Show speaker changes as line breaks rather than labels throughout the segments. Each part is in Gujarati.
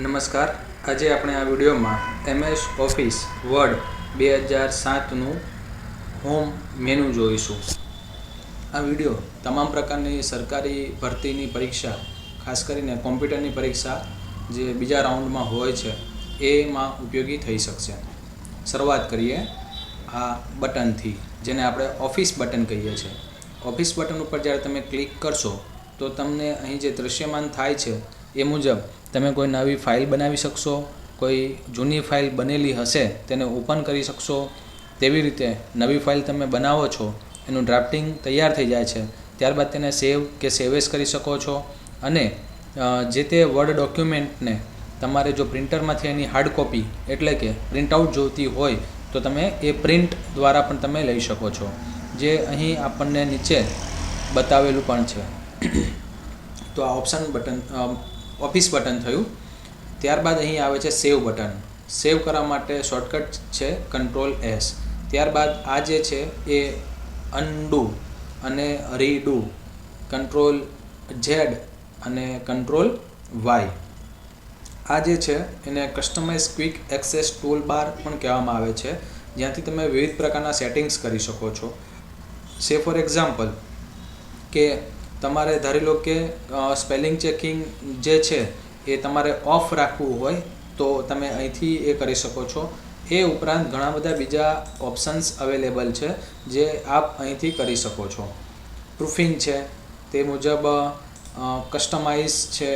નમસ્કાર. આજે આપણે આ વિડીયોમાં MS ઓફિસ વર્ડ 2007નું હોમ મેનુ જોઈશું. આ વિડીયો તમામ પ્રકારની સરકારી ભરતીની પરીક્ષા, ખાસ કરીને કોમ્પ્યુટરની પરીક્ષા જે બીજા રાઉન્ડમાં હોય છે એમાં ઉપયોગી થઈ શકશે. શરૂઆત કરીએ આ બટનથી, જેને આપણે ઓફિસ બટન કહીએ છીએ. ઓફિસ બટન ઉપર જ્યારે તમે ક્લિક કરશો તો તમને અહીં જે દૃશ્યમાન થાય છે એ મુજબ તમે કોઈ નવી ફાઇલ બનાવી શકશો, કોઈ જૂની ફાઇલ બનેલી હશે તેને ઓપન કરી શકશો. તેવી રીતે નવી ફાઇલ તમે બનાવો છો, એનું ડ્રાફ્ટિંગ તૈયાર થઈ જાય છે, ત્યારબાદ તેને સેવ કે સેવેસ કરી શકો છો. અને જે તે વર્ડ ડોક્યુમેન્ટને તમારે જો પ્રિન્ટરમાંથી એની હાર્ડ કોપી એટલે કે પ્રિન્ટઆઉટ જોઈતી હોય તો તમે એ પ્રિન્ટ દ્વારા પણ તમે લઈ શકો છો, જે અહીં આપણને નીચે બતાવેલું પણ છે. તો આ ઓપ્શન બટન ઓફિસ બટન થયું. ત્યારબાદ અહીં આવે છે સેવ બટન. સેવ કરવા માટે શોર્ટકટ છે Ctrl+S. ત્યારબાદ આ જે છે એ અનડુ અને રીડુ, Ctrl+Z અને Ctrl+Y. આ જે છે એને customise quick access tool bar પણ કહેવામાં આવે છે, જ્યાંથી તમે વિવિધ પ્રકારના સેટિંગ્સ કરી શકો છો. સે ફોર એક્ઝામ્પલ કે તમારે ધારી લો કે સ્પેલિંગ ચેકિંગ જે છે એ તમારે ઓફ રાખવું હોય તો તમે અહીંથી એ કરી શકો છો. એ ઉપરાંત ઘણા બધા બીજા ઓપ્શન્સ અવેલેબલ છે જે આપ અહીંથી કરી શકો છો. પ્રૂફિંગ છે, તે મુજબ કસ્ટમાઇઝ છે.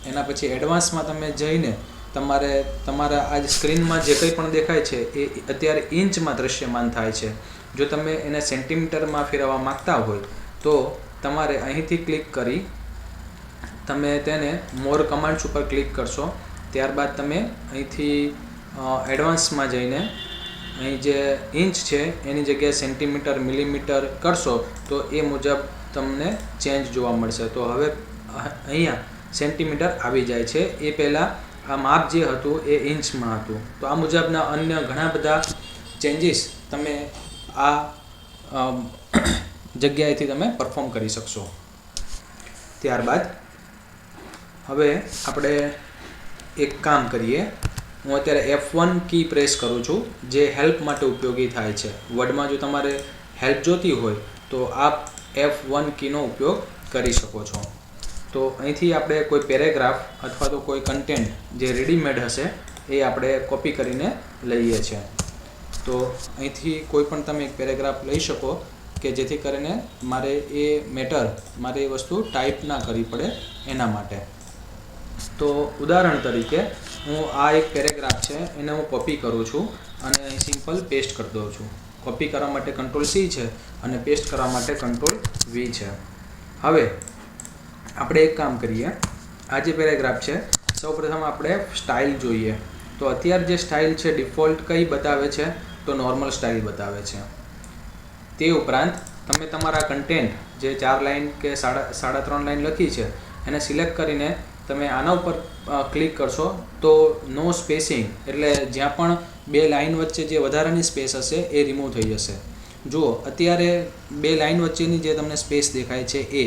એના પછી એડવાન્સમાં તમે જઈને તમારે તમારા આ સ્ક્રીનમાં જે કંઈ પણ દેખાય છે એ અત્યારે ઇંચમાં દૃશ્યમાન થાય છે. જો તમે એને સેન્ટીમીટરમાં ફેરવવા માગતા હોય તો તમારે અહીંથી ક્લિક કરી તમે તેને મોર કમાન્ડ્સ ઉપર ક્લિક કરશો. ત્યારબાદ તમે અહીંથી એડવાન્સમાં જઈને અહીં જે ઇંચ છે એની જગ્યાએ સેન્ટીમીટર, મિલીમીટર કરશો તો એ મુજબ તમને ચેન્જ જોવા મળશે. તો હવે અહીંયા સેન્ટીમીટર આવી જાય છે. એ પહેલાં આ માપ જે હતું એ ઇંચમાં હતું. તો આ મુજબના અન્ય ઘણા બધા ચેન્જીસ તમે આ જગ્યાએથી તમે પરફોર્મ કરી શકશો. ત્યારબાદ હવે આપણે એક કામ કરીએ. હું અત્યારે F1 કી પ્રેસ કરું છું, જે હેલ્પ માટે ઉપયોગી થાય છે. વર્ડમાં જો તમારે હેલ્પ જોતી હોય તો આપ F1 કીનો ઉપયોગ કરી શકો છો. તો અહીંથી આપણે કોઈ પેરેગ્રાફ અથવા તો કોઈ કન્ટેન્ટ જે રેડીમેડ હશે એ આપણે કોપી કરીને લઈએ છીએ. તો અહીંથી કોઈ પણ તમે એક પેરેગ્રાફ લઈ શકો કે જેથી કરીને મારે એ મારે એ વસ્તુ ટાઈપ ના કરવી પડે એના માટે. તો ઉદાહરણ તરીકે હું આ એક પેરેગ્રાફ છે એને હું કોપી કરું છું અને અહીં સિમ્પલ પેસ્ટ કરી દઉં છું. કોપી કરવા માટે Ctrl+C છે અને પેસ્ટ કરવા માટે Ctrl+V છે. હવે આપણે એક કામ કરીએ. આ જે પેરેગ્રાફ છે સૌપ્રથમ આપણે સ્ટાઇલ જોઈએ. તો અત્યારે જે સ્ટાઇલ છે ડિફોલ્ટ કઈ બતાવે છે? તો નોર્મલ સ્ટાઇલ બતાવે છે. તે ઉપરાંત તમે તમારા કન્ટેન્ટ જે 4 લાઇન કે 3.5 લાઇન લખી છે એને સિલેક્ટ કરીને તમે આના ઉપર ક્લિક કરશો તો નો સ્પેસિંગ, એટલે જ્યાં પણ 2 લાઇન વચ્ચે જે વધારાની સ્પેસ હશે એ રિમૂવ થઈ જશે. જુઓ, અત્યારે 2 લાઇન વચ્ચેની જે તમને સ્પેસ દેખાય છે એ,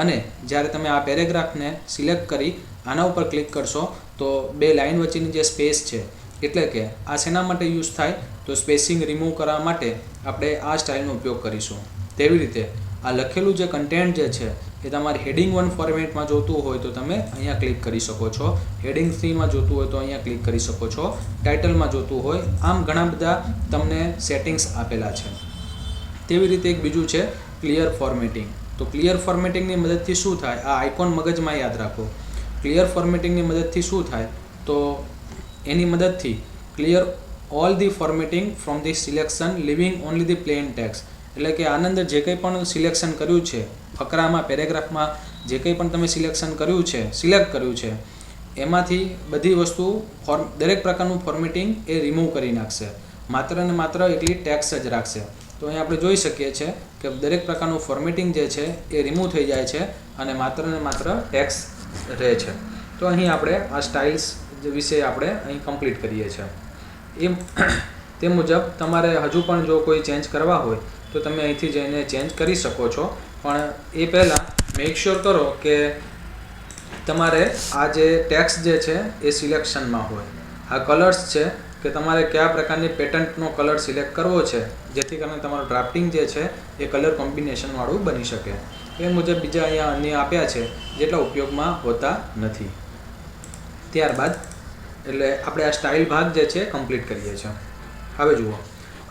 અને જ્યારે તમે આ પેરેગ્રાફને સિલેક્ટ કરી આના ઉપર ક્લિક કરશો તો 2 લાઇન વચ્ચેની જે સ્પેસ છે, એટલે કે આ શેના માટે યુઝ થાય? તો સ્પેસિંગ રિમૂવ કરવા માટે આપણે આ સ્ટાઇલનો ઉપયોગ કરીશું. તેવી રીતે આ લખેલું જે કન્ટેન્ટ જે છે એ તમારે હેડિંગ 1 ફોર્મેટમાં જોતું હોય તો તમે અહીંયા ક્લિક કરી શકો છો. હેડિંગ 3માં જોતું હોય તો અહીંયા ક્લિક કરી શકો છો. ટાઇટલમાં જોતું હોય, આમ ઘણા બધા તમને સેટિંગ્સ આપેલા છે. તેવી રીતે એક બીજું છે ક્લિયર ફોર્મેટિંગ. તો ક્લિયર ફોર્મેટિંગની મદદથી શું થાય? આ આઇકોન મગજમાં યાદ રાખો. ક્લિયર ફોર્મેટિંગની મદદથી શું થાય? તો એની મદદથી clear all the formatting from the selection living only the plain text. એટલે કે આની અંદર જે કંઈ પણ સિલેક્શન કર્યું છે, ફકરામાં, પેરેગ્રાફમાં જે કંઈ પણ તમે સિલેક્ટ કર્યું છે એમાંથી બધી વસ્તુ દરેક પ્રકારનું ફોર્મેટિંગ એ રિમૂવ કરી નાખશે. માત્ર ને માત્ર એકલી ટેક્સ્ટ જ રાખશે. તો અહીં આપણે જોઈ શકીએ છીએ કે દરેક પ્રકારનું ફોર્મેટિંગ જે છે એ રિમૂવ થઈ જાય છે અને માત્ર ને માત્ર ટેક્સ્ટ રહે છે. તો અહીં આપણે આ સ્ટાઇલ્સ વિશે આપણે અહીં કમ્પ્લીટ કરીએ છીએ. તે મુજબ તમારે હજુ પણ જો કોઈ ચેન્જ કરવા હોય તો તમે અહીંથી જઈને ચેન્જ કરી શકો છો. પણ એ પહેલાં મેક શ્યોર કરો કે તમારે આ જે ટેક્સ્ટ જે છે એ સિલેક્શનમાં હોય. આ કલર્સ છે કે તમારે કયા પ્રકારની પેટર્નનો કલર સિલેક્ટ કરવો છે જેથી કરીને તમારું ડ્રાફ્ટિંગ જે છે એ કલર કોમ્બિનેશનવાળું બની શકે. એ મુજબ બીજા અહીંયા અન્ય આપ્યા છે જેટલા ઉપયોગમાં હોતા નથી. ત્યારબાદ એટલે આપણે આ સ્ટાઇલ ભાગ જે છે કમ્પ્લીટ કરીએ છીએ. હવે જુઓ,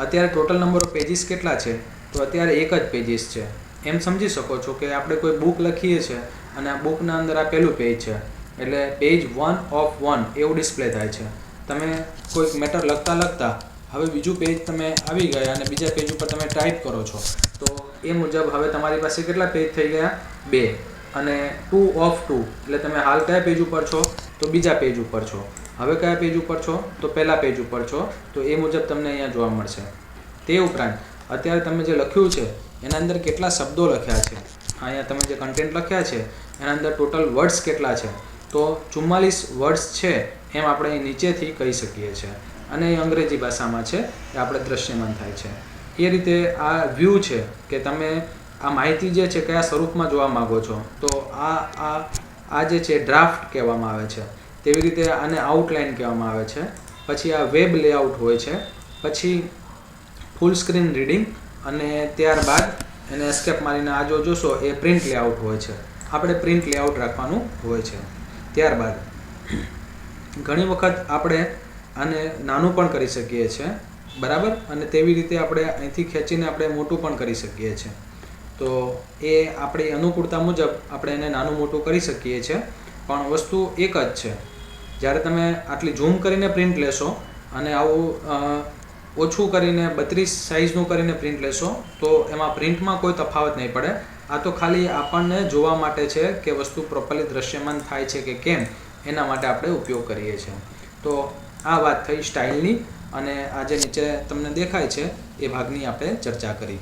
અત્યારે ટોટલ નંબર ઓફ પેજીસ કેટલા છે? તો અત્યારે એક જ પેજીસ છે. એમ સમજી શકો છો કે આપણે કોઈ બુક લખીએ છીએ અને આ બુકના અંદર આ પહેલું પેજ છે એટલે પેજ 1 of 1 એવું ડિસ્પ્લે થાય છે. તમે કોઈક મેટર લખતા હવે બીજું પેજ તમે આવી ગયા અને બીજા પેજ ઉપર તમે ટાઈપ કરો છો તો એ મુજબ હવે તમારી પાસે કેટલા પેજ થઈ ગયા? 2 અને 2 of 2 એટલે તમે હાલ કયા પેજ ઉપર છો? તો બીજા પેજ ઉપર છો. હવે કયા પેજ ઉપર છો? તો પહેલા પેજ ઉપર છો. તો એ મુજબ તમને અહીંયા જોવા મળશે. તે ઉપરાંત અત્યારે તમે જે લખ્યું છે એના અંદર કેટલા શબ્દો લખ્યા છે, અહીંયા તમે જે કન્ટેન્ટ લખ્યા છે એના અંદર ટોટલ વર્ડ્સ કેટલા છે? તો 44 વર્ડ્સ છે એમ આપણે નીચેથી કહી શકીએ છીએ. અને એ અંગ્રેજી ભાષામાં છે એ આપણે દ્રશ્યમાન થાય છે. એ રીતે આ વ્યૂ છે કે તમે આ માહિતી જે છે કયા સ્વરૂપમાં જોવા માગો છો તો આ જે છે ડ્રાફ્ટ કહેવામાં આવે છે. તેવી રીતે આને આઉટલાઇન કહેવામાં આવે છે. પછી આ વેબ લેઆઉટ હોય છે. પછી ફૂલ સ્ક્રીન રીડિંગ અને ત્યારબાદ એને એસ્કેપ મારીને આ જો જોશો એ પ્રિન્ટ લેઆઉટ હોય છે. આપણે પ્રિન્ટ લેઆઉટ રાખવાનું હોય છે. ત્યારબાદ ઘણી વખત આપણે આને નાનું પણ કરી શકીએ છીએ, બરાબર, અને તેવી રીતે આપણે અહીંથી ખેંચીને આપણે મોટું પણ કરી શકીએ છીએ. તો એ આપણી અનુકૂળતા મુજબ આપણે એને નાનું મોટું કરી શકીએ છીએ. પણ વસ્તુ એક જ છે, જ્યારે તમે આટલી ઝૂમ કરીને પ્રિન્ટ લેશો અને આવું ઓછું કરીને 32 સાઇઝનું કરીને પ્રિન્ટ લેશો તો એમાં પ્રિન્ટમાં કોઈ તફાવત નહીં પડે. આ તો ખાલી આપણને જોવા માટે છે કે વસ્તુ પ્રોપરલી દ્રશ્યમાન થાય છે કે કેમ, એના માટે આપણે ઉપયોગ કરીએ છીએ. તો આ વાત થઈ સ્ટાઇલની અને આ જે નીચે તમને દેખાય છે એ ભાગની આપણે ચર્ચા કરી.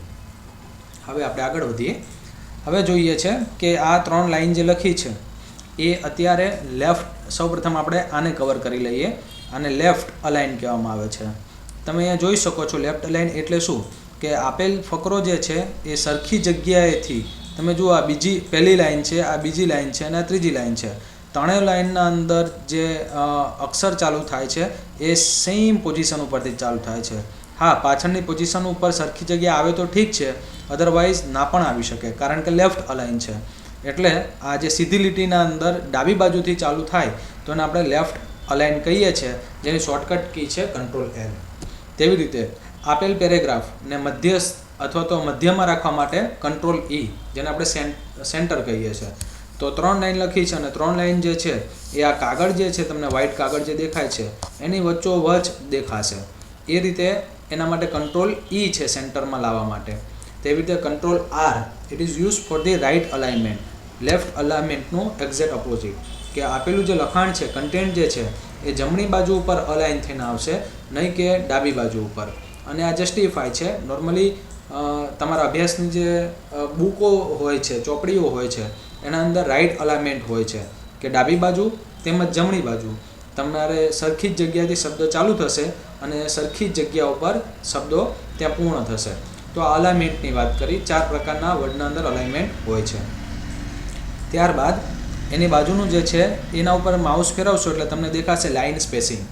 હવે આપણે આગળ વધીએ. હવે જોઈએ છે કે આ 3 લાઈન જે લખી છે એ અત્યારે લેફ્ટ, સૌપ્રથમ આપણે આને કવર કરી લઈએ. આને લેફ્ટ અલાઇન કહેવામાં આવે છે. તમે અહીંયા જોઈ શકો છો લેફ્ટ અલાઇન એટલે શું કે આપેલ ફકરો જે છે એ સરખી જગ્યાએથી, તમે જુઓ આ પહેલી લાઈન છે, આ બીજી લાઈન છે અને આ ત્રીજી લાઈન છે. ત્રણેય લાઈનના અંદર જે અક્ષર ચાલુ થાય છે એ સેમ પોઝિશન ઉપરથી ચાલુ થાય છે. હા, પાછળની પોઝિશન ઉપર સરખી જગ્યા આવે તો ઠીક છે, અધરવાઇઝ ના પણ આવી શકે કારણ કે લેફ્ટ અલાઇન છે. એટલે આ જે સીધી લીટીના અંદર ડાબી બાજુથી ચાલુ થાય તો એને આપણે લેફ્ટ અલાઇન કહીએ છીએ, જેની શોર્ટકટ કી છે Ctrl-L. તેવી રીતે આપેલ પેરેગ્રાફને મધ્યસ્થ અથવા તો મધ્યમાં રાખવા માટે Ctrl-E, જેને આપણે સેન્ટર કહીએ છીએ. તો 3 લાઈન લખી છે અને 3 લાઈન જે છે એ આ કાગળ જે છે તમને વ્હાઇટ કાગળ જે દેખાય છે એની વચ્ચોવચ દેખાશે. એ રીતે એના માટે Ctrl-E છે સેન્ટરમાં લાવવા માટે. તેવી રીતે Ctrl-R, it is use for the right alignment, left અલાઇનમેન્ટનું એક્ઝેક્ટ ઓપોઝિટ, કે આપેલું જે લખાણ છે, કન્ટેન્ટ જે છે એ જમણી બાજુ ઉપર અલાઇન થઈને આવશે, નહીં કે ડાબી બાજુ ઉપર. અને આ જસ્ટિફાય છે. નોર્મલી તમારા અભ્યાસની જે બુકો હોય છે, ચોપડીઓ હોય છે એના અંદર રાઇટ અલાઇનમેન્ટ હોય છે કે ડાબી બાજુ તેમજ જમણી બાજુ તમારે સરખી જ જગ્યાથી શબ્દ ચાલુ થશે અને સરખી જ જગ્યા ઉપર શબ્દો ત્યાં પૂર્ણ થશે. તો આ અલાઇનમેન્ટની વાત કરી. 4 પ્રકારના વર્ડના અંદર અલાઇનમેન્ટ હોય છે. ત્યારબાદ એની બાજુનું જે છે એના ઉપર માઉસ ફેરવશો એટલે તમને દેખાશે લાઇન સ્પેસિંગ.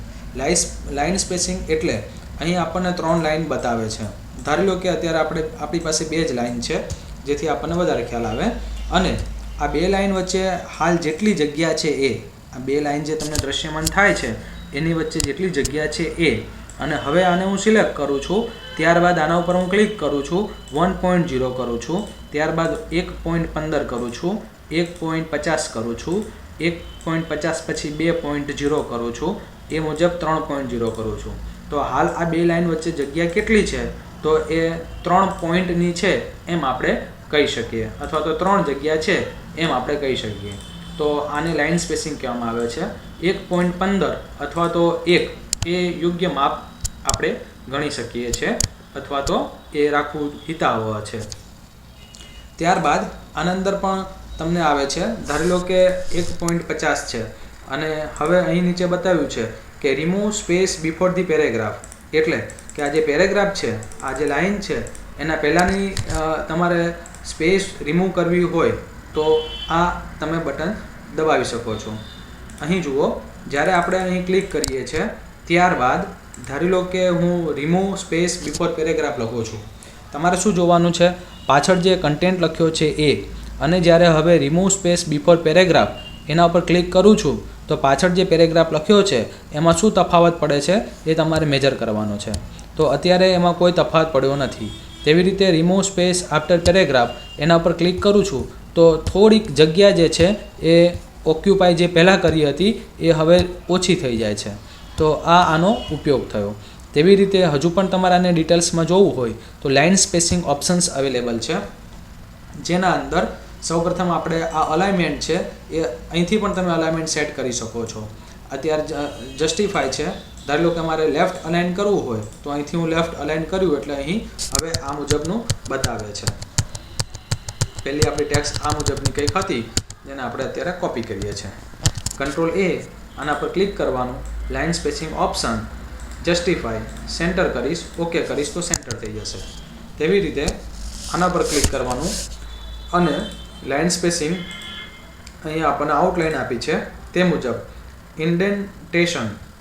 લાઇન સ્પેસિંગ એટલે અહીં આપણને 3 લાઇન બતાવે છે. ધારી લો કે અત્યારે આપણી પાસે 2 જ લાઇન છે જેથી આપણને વધારે ખ્યાલ આવે. અને આ 2 લાઇન વચ્ચે હાલ જેટલી જગ્યા છે એ, આ 2 લાઇન જે તમને દ્રશ્યમાન થાય છે એની વચ્ચે જેટલી જગ્યા છે એ, અને હવે આને હું સિલેક્ટ કરું છું. ત્યારબાદ આના ઉપર હું ક્લિક કરું છું, 1.0 કરું છું, ત્યારબાદ 1.15 કરું છું, 1.50 કરું છું, 1.50 પછી 2.0 કરું છું, એ મુજબ 3.0 કરું છું. તો હાલ આ 2 લાઇન વચ્ચે જગ્યા કેટલી છે? તો એ 3 પોઈન્ટની છે એમ આપણે કહી શકીએ, અથવા તો 3 જગ્યા છે એમ આપણે કહી શકીએ. તો આને લાઇન સ્પેસિંગ કહેવામાં આવે છે. 1.15 અથવા તો 1 એ યોગ્ય માપ આપણે ગણી શકીએ છીએ, અથવા તો એ રાખવું હિતાવહ છે. ત્યારબાદ આના અંદર પણ તમને આવે છે, ધારી લો કે 1.50 છે અને હવે અહીં નીચે બતાવ્યું છે કે remove space before the paragraph, એટલે કે આ જે પેરેગ્રાફ છે, આ જે લાઇન છે એના પહેલાંની તમારે સ્પેસ રિમૂવ કરવી હોય તો આ તમે બટન દબાવી શકો છો. અહીં જુઓ, જ્યારે આપણે અહીં ક્લિક કરીએ છીએ ત્યારબાદ ધારી લો કે હું રિમૂવ સ્પેસ બિફોર પેરેગ્રાફ લખું છું. તમારે શું જોવાનું છે? પાછળ જે કન્ટેન્ટ લખ્યો છે એ, અને જ્યારે હવે રિમૂવ સ્પેસ બિફોર પેરેગ્રાફ એના ઉપર ક્લિક કરું છું તો પાછળ જે પેરેગ્રાફ લખ્યો છે એમાં શું તફાવત પડે છે એ તમારે મેજર કરવાનો છે. તો અત્યારે એમાં કોઈ તફાવત પડ્યો નથી. તેવી રીતે રિમૂવ સ્પેસ આફ્ટર પેરેગ્રાફ એના ઉપર ક્લિક કરું છું તો થોડીક જગ્યા જે છે એ ઓક્યુપાય જે પહેલાં કરી હતી એ હવે ઓછી થઈ જાય છે. તો આનો ઉપયોગ થયો. તેવી રીતે હજુ પણ તમારે આને ડિટેલ્સમાં જોવું હોય તો લાઇન સ્પેસિંગ ઓપ્શન્સ અવેલેબલ છે, જેના અંદર સૌપ્રથમ આપણે આ અલાઇનમેન્ટ છે એ અહીંથી પણ તમે અલાઇનમેન્ટ સેટ કરી શકો છો. અત્યારે જસ્ટિફાય છે, ધારી લો કે મારે લેફ્ટ અલાઇન કરવું હોય તો અહીંથી હું લેફ્ટ અલાઇન કર્યું એટલે અહીં હવે આ મુજબનું બતાવે છે. પહેલી આપણી ટેક્સ્ટ આ મુજબની કંઈક હતી જેને આપણે અત્યારે કોપી કરીએ છીએ. કંટ્રોલ A આના પર ક્લિક કરવાનું, line spacing option, justify, centre કરીશ, ઓકે કરીશ તો સેન્ટર થઈ જશે. તેવી રીતે આના પર ક્લિક કરવાનું અને લાઇન સ્પેસિંગ અહીંયા આપણને આઉટલાઇન આપી છે તે મુજબ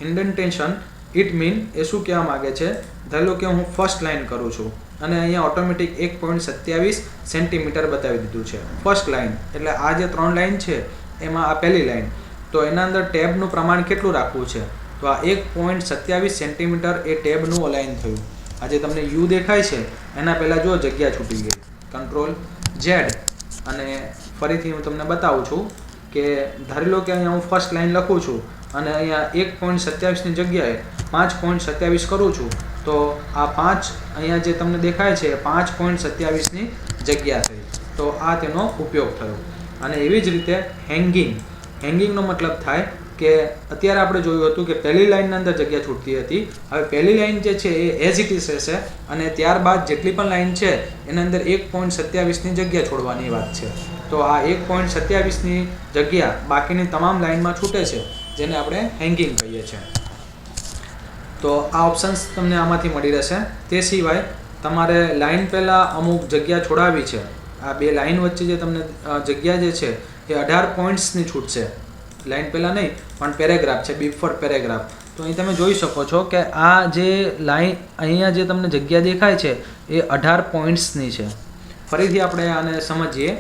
ઇન્ડેન્ટેશન ઇટ મીન એ શું કહેવા માગે છે? ધારો કે હું ફર્સ્ટ લાઇન કરું છું અને અહીંયા ઓટોમેટિક 1.27 સેન્ટીમીટર બતાવી દીધું છે. ફર્સ્ટ લાઇન એટલે આ જે 3 લાઇન છે એમાં આ પહેલી લાઇન, તો એના અંદર ટેબનું પ્રમાણ કેટલું રાખવું છે? તો આ 1.27 સેન્ટીમીટર એ ટેબનું અલાઇન થયું. આ જે તમને યુ દેખાય છે એના પહેલાં જો જગ્યા છૂટી ગઈ. કંટ્રોલ Z અને ફરીથી હું તમને બતાવું છું કે ધારી લો કે અહીંયા હું ફર્સ્ટ લાઇન લખું છું અને અહીંયા 1.27ની જગ્યાએ 5.27 કરું છું તો આ 5 અહીંયા જે તમને દેખાય છે 5.27ની જગ્યા થઈ. તો આ તેનો ઉપયોગ થયો. અને એવી જ રીતે હેંગિંગનો મતલબ થાય કે અત્યારે આપણે જોયું હતું કે પહેલી લાઇનની અંદર જગ્યા છૂટતી હતી. હવે પહેલી લાઇન જે છે એ એઝ ઇટ ઇઝ રહેશે અને ત્યારબાદ જેટલી પણ લાઇન છે એના અંદર 1.27ની જગ્યા છોડવાની વાત છે. તો આ 1.27ની જગ્યા બાકીની તમામ લાઇનમાં છૂટે છે, જેને આપણે હેંગિંગ કહીએ છીએ. તો આ ઓપ્શન્સ તમને આમાંથી મળી રહેશે. તે સિવાય તમારે લાઇન પહેલાં અમુક જગ્યા છોડાવી છે. આ બે લાઇન વચ્ચે જે તમને જગ્યા જે છે એ 18 પોઈન્ટ્સની છૂટશે. લાઇન પહેલાં નહીં પણ પેરેગ્રાફ છે, બિફોર પેરેગ્રાફ. તો અહીં તમે જોઈ શકો છો કે આ જે લાઇન અહીંયા જે તમને જગ્યા દેખાય છે એ 18 પોઈન્ટ્સની છે. ફરીથી આપણે આને સમજીએ.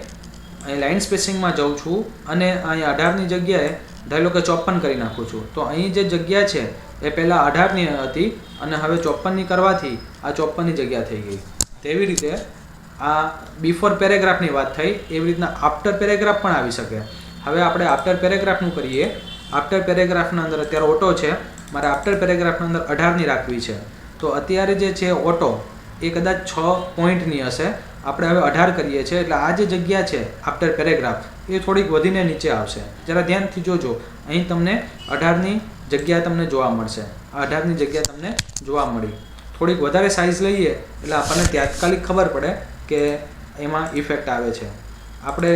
અહીં લાઇન સ્પેસિંગમાં જાઉં છું અને અહીં 18ની જગ્યાએ ધારો કે 54 કરી નાખું છું. તો અહીં જે જગ્યા છે એ પહેલાં 18ની હતી અને હવે 54ની કરવાથી આ 54ની જગ્યા થઈ ગઈ. તેવી રીતે આ બિફોર પેરેગ્રાફની વાત થઈ, એવી રીતના આફ્ટર પેરેગ્રાફ પણ આવી શકે. હવે આપણે આફ્ટર પેરેગ્રાફનું કરીએ. આફ્ટર પેરેગ્રાફના અંદર અત્યારે ઓટો છે, મારે આફ્ટર પેરેગ્રાફના અંદર 18ની રાખવી છે. તો અત્યારે જે છે ઓટો એ કદાચ 6 પોઈન્ટની હશે. આપણે હવે 18 કરીએ છીએ એટલે આ જે જગ્યા છે આફ્ટર પેરેગ્રાફ એ થોડીક વધીને નીચે આવશે. જરા ધ્યાનથી જોજો, અહીં તમને 18ની જગ્યા તમને જોવા મળશે. આ 18ની જગ્યા તમને જોવા મળી. થોડીક વધારે સાઇઝ લઈએ એટલે આપણને તાત્કાલિક ખબર પડે કે એમાં ઇફેક્ટ આવે છે. આપણે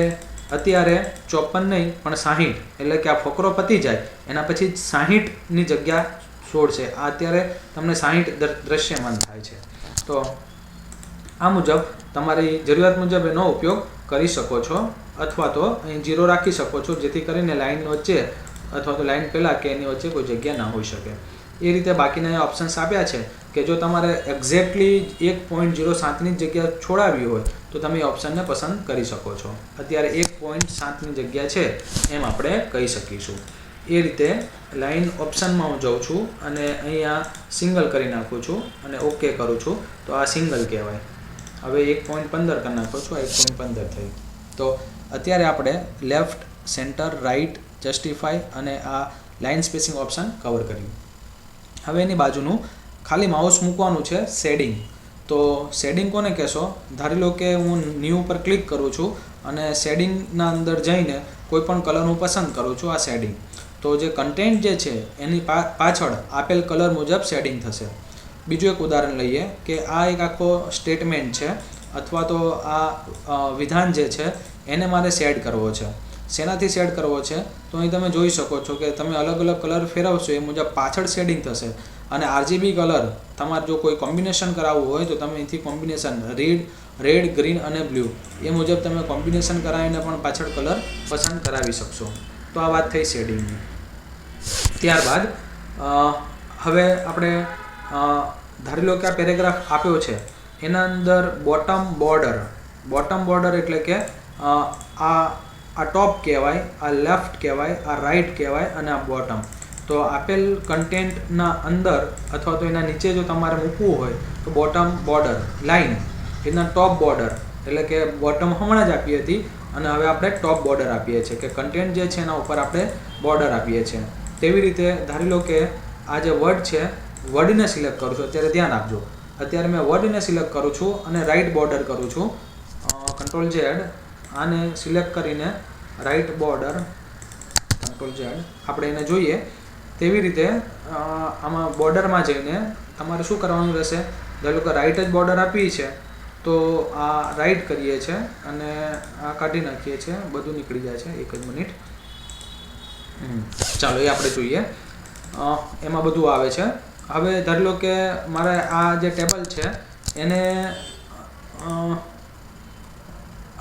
અત્યારે 54 નહીં પણ 60, એટલે કે આ ફકરો પતી જાય એના પછી 60ની જગ્યા છોડશે. આ અત્યારે તમને 60 દ્રશ્યમાન થાય છે. તો આ મુજબ તમારી જરૂરિયાત મુજબ એનો ઉપયોગ કરી શકો છો, અથવા તો અહીં 0 રાખી શકો છો, જેથી કરીને લાઇન વચ્ચે અથવા તો લાઇન પહેલાં કે એની વચ્ચે કોઈ જગ્યા ના હોઈ શકે. એ રીતે બાકીના ઓપ્શન્સ આપ્યા છે કે જો તમારે એક્ઝેક્ટલી 1.07ની જગ્યા છોડાવી હોય તો તમે એ ઓપ્શનને પસંદ કરી શકો છો. અત્યારે 1.7ની જગ્યા છે એમ આપણે કહી શકીશું. એ રીતે લાઇન ઓપ્શનમાં હું જાઉં છું અને અહીંયા સિંગલ કરી નાખું છું અને ઓકે કરું છું તો આ સિંગલ કહેવાય. હવે 1.15 કરી નાખું છું, 1.15 થઈ. તો અત્યારે આપણે લેફ્ટ, સેન્ટર, રાઇટ, જસ્ટિફાય અને આ લાઇન સ્પેસિંગ ઓપ્શન કવર કર્યું. હવે એની બાજુનું ખાલી માઉસ મૂકવાનું છે શેડિંગ. તો શેડિંગ કોને કહેશો? ધારી લો કે હું ન્યૂ પર ક્લિક કરું છું અને શેડિંગના અંદર જઈને કોઈ પણ કલર હું પસંદ કરું છું. આ શેડિંગ તો જે કન્ટેન્ટ જે છે એની પાછળ આપેલ કલર મુજબ શેડિંગ થશે. બીજું એક ઉદાહરણ લઈએ કે આ એક આખો સ્ટેટમેન્ટ છે અથવા તો આ વિધાન જે છે એને મારે શેડ કરવો છે. શેનાથી શેડ કરવો છે? તો અહીં તમે જોઈ શકો છો કે તમે અલગ અલગ કલર ફેરવશો એ મુજબ પાછળ શેડિંગ થશે. અને RGB કલર તમારે જો કોઈ કોમ્બિનેશન કરાવવું હોય તો તમે અહીંથી કોમ્બિનેશન રેડ, ગ્રીન અને બ્લુ એ મુજબ તમે કોમ્બિનેશન કરાવીને પણ પાછળ કલર પસંદ કરાવી શકશો. તો આ વાત થઈ શેડિંગની. ત્યારબાદ હવે આપણે ધારી લો કે આ પેરેગ્રાફ આપ્યો છે, એના અંદર બોટમ બોર્ડર એટલે કે આ ટોપ કહેવાય, આ લેફ્ટ કહેવાય, આ રાઈટ કહેવાય અને આ બોટમ. તો આપેલ કન્ટેન્ટના અંદર અથવા તો એના નીચે જો તમારે મૂકવું હોય તો બોટમ બોર્ડર લાઇન, એના ટોપ બોર્ડર એટલે કે બોટમ હમણાં જ આપી હતી અને હવે આપણે ટોપ બોર્ડર આપીએ છીએ કે કન્ટેન્ટ જે છે એના ઉપર આપણે બોર્ડર આપીએ છીએ. તેવી રીતે ધારી લો કે આ જે વર્ડ છે, વર્ડને સિલેક્ટ કરું છું. અત્યારે ધ્યાન આપજો, અત્યારે મેં વર્ડને સિલેક્ટ કરું છું અને રાઈટ બોર્ડર કરું છું. કંટ્રોલ ઝેડ, આને સિલેક્ટ કરીને રાઈટ બોર્ડર, કંટ્રોલ ઝેડ, આપણે એને જોઈએ. તેવી રીતે આમાં બોર્ડરમાં જઈને તમારે શું કરવાનું રહેશે, ધારો કે રાઈટ જ બોર્ડર આપી છે તો આ રાઈટ કરીએ છીએ અને આ કાઢી નાખીએ છીએ, બધું નીકળી જાય છે. એક જ મિનિટ, ચાલો એ આપણે જોઈએ. એમાં બધું આવે છે. હવે ધારી લો કે મારે આ જે ટેબલ છે એને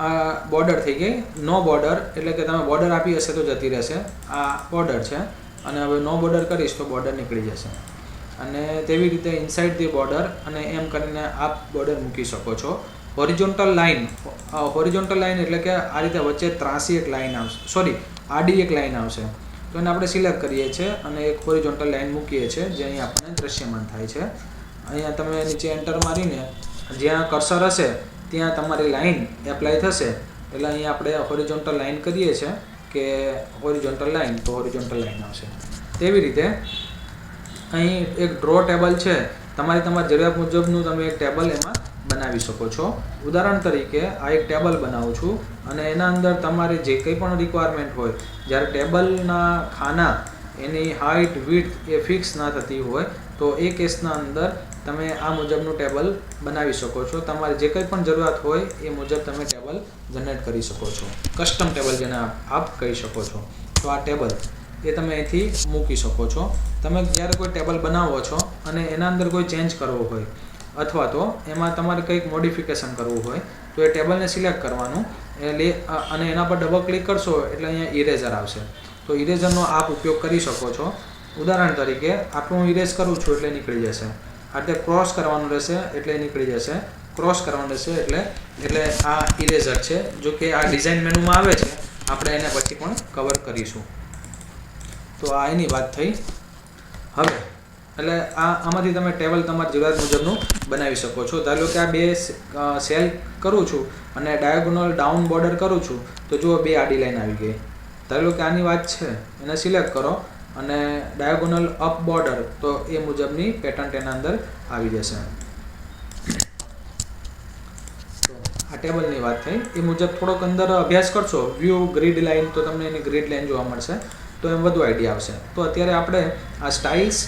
આ બોર્ડર થઈ ગઈ. નો બોર્ડર એટલે કે તમે બોર્ડર આપી હશે તો જતી રહેશે. આ બોર્ડર છે અને હવે નો બોર્ડર કરીશ તો બોર્ડર નીકળી જશે. અને તેવી રીતે ઇનસાઇડ ધી બોર્ડર અને એમ કરીને આપ બોર્ડર મૂકી શકો છો. હોરિઝોન્ટલ લાઇન એટલે કે આ રીતે વચ્ચે ત્રાસી એક લાઇન આવશે, સોરી આડી એક લાઇન આવશે, તો એને આપણે સિલેક્ટ કરીએ છીએ અને એક હોરિઝોન્ટલ લાઇન મૂકીએ છીએ જે અહીં આપણને દ્રશ્યમાન થાય છે. અહીંયા તમે નીચે એન્ટર મારીને જ્યાં કર્સર હશે ત્યાં તમારી લાઇન એપ્લાય થશે એટલે અહીંયા આપણે હોરિઝોન્ટલ લાઇન કરીએ છીએ કે હોરિઝોન્ટલ લાઇન, તો હોરિઝોન્ટલ લાઇન આવશે. તેવી રીતે અહીં એક ડ્રો ટેબલ છે, તમારી જરૂરિયાત મુજબનું તમે એક ટેબલ એમાં બનાવી શકો છો. ઉદાહરણ તરીકે આ એક ટેબલ બનાવું છું અને એના અંદર તમારે જે કંઈ પણ રિક્વાયરમેન્ટ હોય, જ્યારે ટેબલના ખાના એની હાઇટ વિડ્થ એ ફિક્સ ના થતી હોય તો એ કેસના અંદર તમે આ મુજબનું ટેબલ બનાવી શકો છો. તમારે જે કંઈ પણ જરૂરિયાત હોય એ મુજબ તમે ટેબલ જનરેટ કરી શકો છો. કસ્ટમ ટેબલ જેને આપ કહી શકો છો. તો આ ટેબલ એ તમે અહીંથી મૂકી શકો છો. તમે જ્યારે કોઈ ટેબલ બનાવો છો અને એના અંદર કોઈ ચેન્જ કરવો હોય અથવા તો એમાં તમારે કંઈક મોડિફિકેશન કરવું હોય તો એ ટેબલને સિલેક્ટ કરવાનું અને એના પર ડબલ ક્લિક કરશો એટલે અહીંયા ઇરેઝર આવશે. તો ઇરેઝરનો આપ ઉપયોગ કરી શકો છો. ઉદાહરણ તરીકે આટલું હું ઇરેઝ કરું છું એટલે નીકળી જશે. આ રીતે ક્રોસ કરવાનું રહેશે એટલે નીકળી જશે. ક્રોસ કરવાનું રહેશે એટલે આ ઇરેઝર છે. જો કે આ ડિઝાઇન મેનુમાં આવે છે, આપણે એને પછી પણ કવર કરીશું. તો આ એની વાત થઈ. હવે એટલે આમાંથી તમે ટેબલ તમારી જરૂરિયાત મુજબનું બનાવી શકો છો. ધારો કે આ બે સેલ કરું છું અને ડાયાગોનલ ડાઉન બોર્ડર કરું છું તો જુઓ બે આડી લાઈન આવી ગઈ. ધારો કે આની વાત છે, એને સિલેક્ટ કરો અને ડાયાગોનલ અપ બોર્ડર, તો એ મુજબની પેટર્ન તેના અંદર આવી જશે. તો આ ટેબલની વાત થઈ. એ મુજબ થોડોક અંદર અભ્યાસ કરશો, વ્યૂ ગ્રીડ લાઇન, તો તમને એની ગ્રીડ લાઇન જોવા મળશે તો એમ વધુ આઈડિયા આવશે. તો અત્યારે આપણે આ સ્ટાઇલ્સ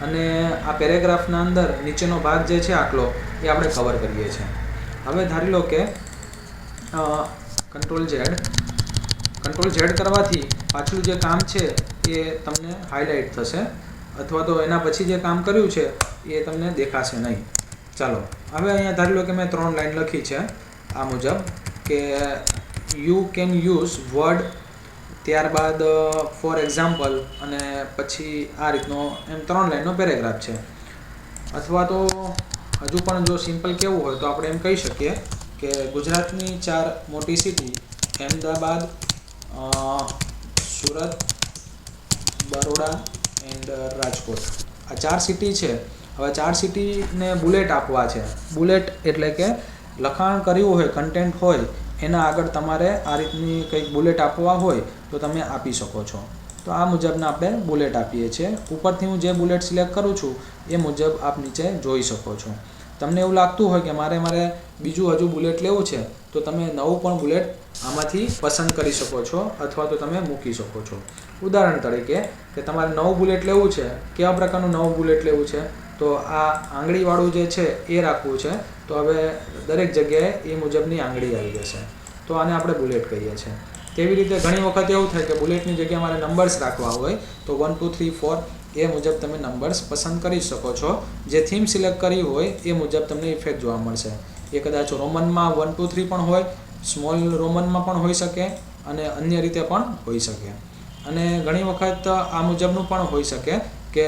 અને આ પેરેગ્રાફના અંદર નીચેનો ભાગ જે છે આટલો એ આપણે કવર કરીએ છીએ. હવે ધારી લો કે કંટ્રોલ ઝેડ કરવાથી પાછલું જે કામ છે એ તમને હાઇલાઇટ થશે અથવા તો એના પછી જે કામ કર્યું છે એ તમને દેખાશે નહીં. ચાલો હવે અહીંયા ધારી લો કે મેં 3 લાઈન લખી છે આ મુજબ કે યુ કેન યુઝ વર્ડ, ત્યારબાદ ફોર એક્ઝામ્પલ અને પછી આ રીતનો એમ 3 લાઈનનો પેરેગ્રાફ છે. અથવા તો હજુ પણ જો સિમ્પલ કહેવું હોય તો આપણે એમ કહી શકીએ કે ગુજરાતની 4 મોટી સિટી અહેમદાબાદ, સુરત, બરોડા એન્ડ રાજકોટ, આ 4 સિટી છે. હવે 4 સિટીને બુલેટ આપવા છે. બુલેટ એટલે કે લખાણ કર્યું હોય, કન્ટેન્ટ હોય, એના આગળ તમારે આ રીતની કંઈક બુલેટ આપવા હોય તો તમે આપી શકો છો. તો આ મુજબના આપણે બુલેટ આપીએ છીએ. ઉપરથી હું જે બુલેટ સિલેક્ટ કરું છું એ મુજબ આપ નીચે જોઈ શકો છો. તમને એવું લાગતું હોય કે મારે બીજું હજુ બુલેટ લેવું છે તો તમે નવું પણ બુલેટ આમાંથી પસંદ કરી શકો છો અથવા તો તમે મૂકી શકો છો. ઉદાહરણ તરીકે કે તમારે નવું બુલેટ લેવું છે, કેવા પ્રકારનું નવું બુલેટ લેવું છે, તો આ આંગળીવાળું જે છે એ રાખવું છે. તો હવે દરેક જગ્યાએ એ મુજબની આંગળી આવી જશે. તો આને આપણે બુલેટ કહીએ છીએ. તેવી રીતે ઘણી વખત એવું થાય કે બુલેટની જગ્યાએ મારે નંબર્સ રાખવા હોય તો 1 2 3 4 એ મુજબ તમે નંબર્સ પસંદ કરી શકો છો. જે થીમ સિલેક્ટ કરી હોય એ મુજબ તમને ઇફેક્ટ જોવા મળશે. એ કદાચ રોમનમાં 1 2 3 પણ હોય, સ્મોલ રોમનમાં પણ હોઈ શકે અને અન્ય રીતે પણ હોઈ શકે. અને ઘણી વખત આ મુજબનું પણ હોઈ શકે કે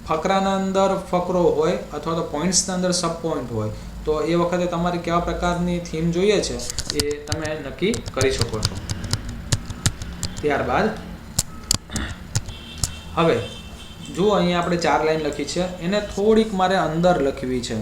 ફકરાના અંદર ફકરો હોય અથવા તો પોઈન્ટ્સના અંદર સબ પોઈન્ટ હોય, તો એ વખતે તમારે કેવા પ્રકારની થીમ જોઈએ છે એ તમે નક્કી કરી શકો છો. ત્યારબાદ હવે જુઓ, અહીંયા આપણે 4 લાઈન લખી છે, એને થોડીક મારે અંદર લખવી છે,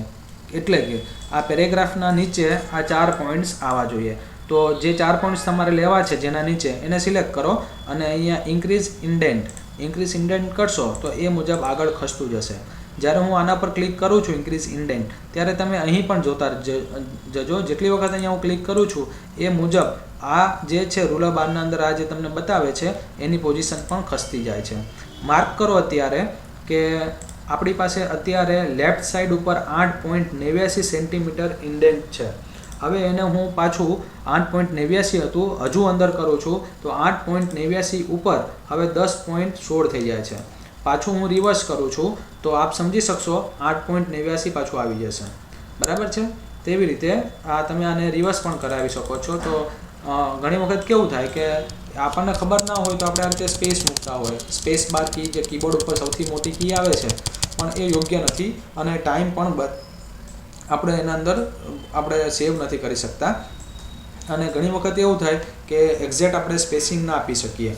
એટલે કે આ પેરેગ્રાફના નીચે આ 4 પોઈન્ટ્સ આવવા જોઈએ. તો જે 4 પોઈન્ટ્સ તમારે લેવા છે જેના નીચે, એને સિલેક્ટ કરો અને અહીંયા ઇન્ક્રીઝ ઇન્ડેન્ટ કરશો તો એ મુજબ આગળ ખસતું જશે. જ્યારે હું આના પર ક્લિક કરું છું ઇન્ક્રીઝ ઇન્ડેન્ટ, ત્યારે તમે અહીં પણ જોતા જજો, જેટલી વખત અહીંયા હું ક્લિક કરું છું એ મુજબ આ જે છે રૂલર બારના અંદર આ જે તમને બતાવે છે એની પોઝિશન પણ ખસતી જાય છે. માર્ક કરો અત્યારે કે આપણી પાસે અત્યારે લેફ્ટ સાઈડ ઉપર 8.89 સેન્ટીમીટર ઇન્ડેન્ટ છે. હવે એને હું પાછું 8.89 હતું હજુ અંદર કરું છું તો 8.89 ઉપર હવે 10.16 થઈ જાય છે. પાછું હું રિવર્સ કરું છું તો આપ સમજી શકશો 8.89 પાછું આવી જશે. બરાબર છે? તેવી રીતે આ તમે આને રિવર્સ પણ કરાવી શકો છો. તો ઘણી વખત કેવું થાય કે આપણને ખબર ના હોય તો આપણે આ રીતે સ્પેસ મૂકતા હોય, સ્પેસ બાર કી જે કીબોર્ડ ઉપર સૌથી મોટી કી આવે છે, પણ એ યોગ્ય નથી અને ટાઈમ પણ આપણે એના અંદર આપણે સેવ નથી કરી શકતા. અને ઘણી વખત એવું થાય કે એક્ઝેક્ટ આપણે સ્પેસિંગ ના આપી શકીએ,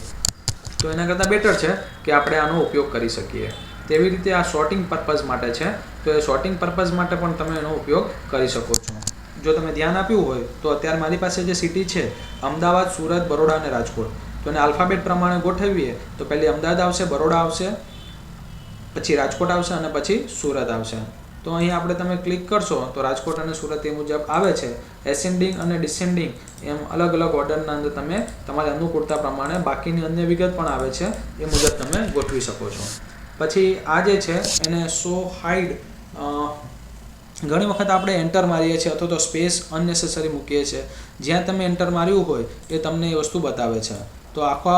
તો એના કરતાં બેટર છે કે આપણે આનો ઉપયોગ કરી શકીએ. તેવી રીતે આ શોર્ટિંગ પર્પઝ માટે છે, તો એ શોર્ટિંગ પર્પઝ માટે પણ તમે એનો ઉપયોગ કરી શકો છો. જો તમે ધ્યાન આપ્યું હોય તો અત્યારે મારી પાસે જે સિટી છે અમદાવાદ, સુરત, બરોડા અને રાજકોટ, તો એને આલ્ફાબેટ પ્રમાણે ગોઠવીએ તો પહેલી અમદાવાદ આવશે, બરોડા આવશે, પછી રાજકોટ આવશે અને પછી સુરત આવશે. તો અહીં આપણે તમે ક્લિક કરશો તો રાજકોટ અને સુરત એ મુજબ આવે છે. એસેન્ડિંગ અને ડિસેન્ડિંગ એમ અલગ અલગ ઓર્ડરના અંદર તમે તમારી અનુકૂળતા પ્રમાણે બાકીની અન્ય વિગત પણ આવે છે એ મુજબ તમે ગોઠવી શકો છો. પછી આ જે છે એને શો હાઇડ, ઘણી વખત આપણે એન્ટર મારીએ છીએ અથવા તો સ્પેસ અનનેસેસરી મૂકીએ છીએ. જ્યાં તમે એન્ટર માર્યું હોય એ તમને એ વસ્તુ બતાવે છે. તો આખો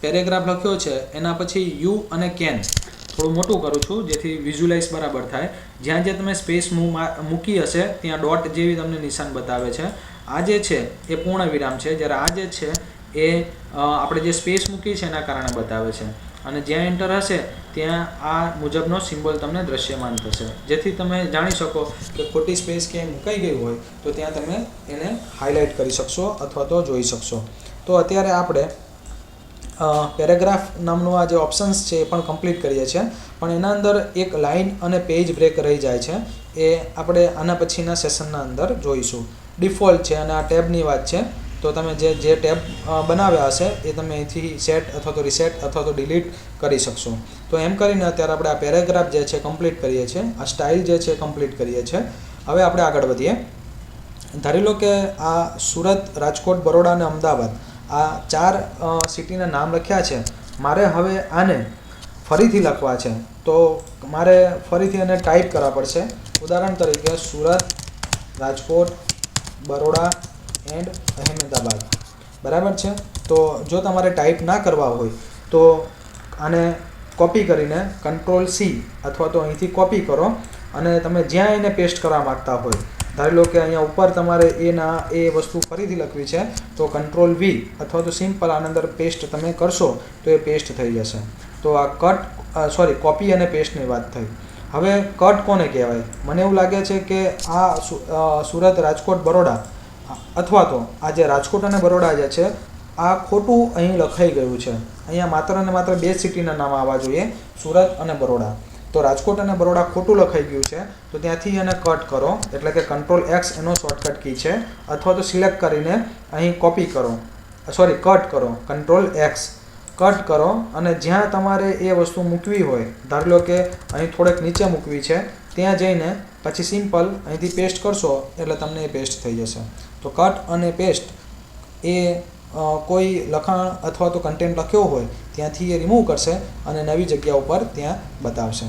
પેરેગ્રાફ લખ્યો છે એના પછી યુ અને કેન થોડું મોટું કરું છું જેથી વિઝ્યુલાઇઝ બરાબર થાય. જ્યાં જ્યાં તમે સ્પેસ મૂકી હશે ત્યાં ડોટ જેવી તમને નિશાન બતાવે છે. આ જે છે એ પૂર્ણ વિરામ છે, જ્યારે આ જે છે એ આપણે જે સ્પેસ મૂકી છે એના કારણે બતાવે છે. અને જ્યાં એન્ટર હશે ત્યાં આ મુજબનો સિમ્બોલ તમને દ્રશ્યમાન થશે, જેથી તમે જાણી શકો કે ખોટી સ્પેસ ક્યાંય મુકાઈ ગઈ હોય તો ત્યાં તમે એને હાઇલાઇટ કરી શકશો અથવા તો જોઈ શકશો. તો અત્યારે આપણે પેરેગ્રાફ નામનું આ જે ઓપ્શન્સ છે એ પણ કમ્પ્લીટ કરીએ છીએ, પણ એના અંદર એક લાઇન અને પેજ બ્રેક રહી જાય છે, એ આપણે આના પછીના સેશનના અંદર જોઈશું. ડિફોલ્ટ છે અને આ ટેબની વાત છે, તો તમે જે ટેબ બનાવ્યા હશે એ તમે અહીંથી સેટ અથવા તો રિસેટ અથવા તો ડિલીટ કરી શકશો. તો એમ કરીને અત્યારે આપણે આ પેરેગ્રાફ જે છે કમ્પ્લીટ કરીએ છીએ, આ સ્ટાઇલ જે છે કમ્પ્લીટ કરીએ છીએ. હવે આપણે આગળ વધીએ. ધારી લો કે આ સુરત, રાજકોટ, બરોડા અને અમદાવાદ આ 4 સિટીના નામ લખ્યા છે. મારે હવે આને ફરીથી લખવા છે તો મારે ફરીથી એને ટાઈપ કરવા પડશે. ઉદાહરણ તરીકે સુરત, રાજકોટ, બરોડા એન્ડ અહેમદાબાદ. બરાબર છે? તો જો તમારે ટાઈપ ના કરવા હોય તો આને કોપી કરીને Ctrl+C અથવા તો અહીંથી કોપી કરો અને તમે જ્યાં એને પેસ્ટ કરવા માગતા હોય, ધારી લો કે અહીંયા ઉપર તમારે એ વસ્તુ ફરીથી લખવી છે તો Ctrl+V અથવા તો સિમ્પલ આના અંદર પેસ્ટ તમે કરશો તો એ પેસ્ટ થઈ જશે. તો આ કોપી અને પેસ્ટની વાત થઈ. હવે કટ કોને કહેવાય? મને એવું લાગે છે કે આ સુરત, રાજકોટ, બરોડા અથવા તો આ જે રાજકોટ અને બરોડા જે છે આ ખોટું અહીં લખાઈ ગયું છે. અહીંયા માત્ર ને માત્ર 2 સિટીના નામ આવવા જોઈએ, સુરત અને બરોડા. તો રાજકોટ અને બરોડા ખોટું લખાઈ ગયું છે, તો ત્યાંથી એને કટ કરો, એટલે કે Ctrl+X એનો શોર્ટકટ કી છે, અથવા તો સિલેક્ટ કરીને અહીં કોપી કરો, કટ કરો, Ctrl+X કટ કરો અને જ્યાં તમારે એ વસ્તુ મૂકવી હોય, ધારી લો કે અહીં થોડેક નીચે મૂકવી છે, ત્યાં જઈને પછી સિમ્પલ અહીંથી પેસ્ટ કરશો એટલે તમને એ પેસ્ટ થઈ જશે. તો કટ અને પેસ્ટ એ કોઈ લખાણ અથવા તો કન્ટેન્ટ લખ્યો હોય ત્યાંથી એ રિમૂવ કરશે અને નવી જગ્યા ઉપર ત્યાં બતાવશે.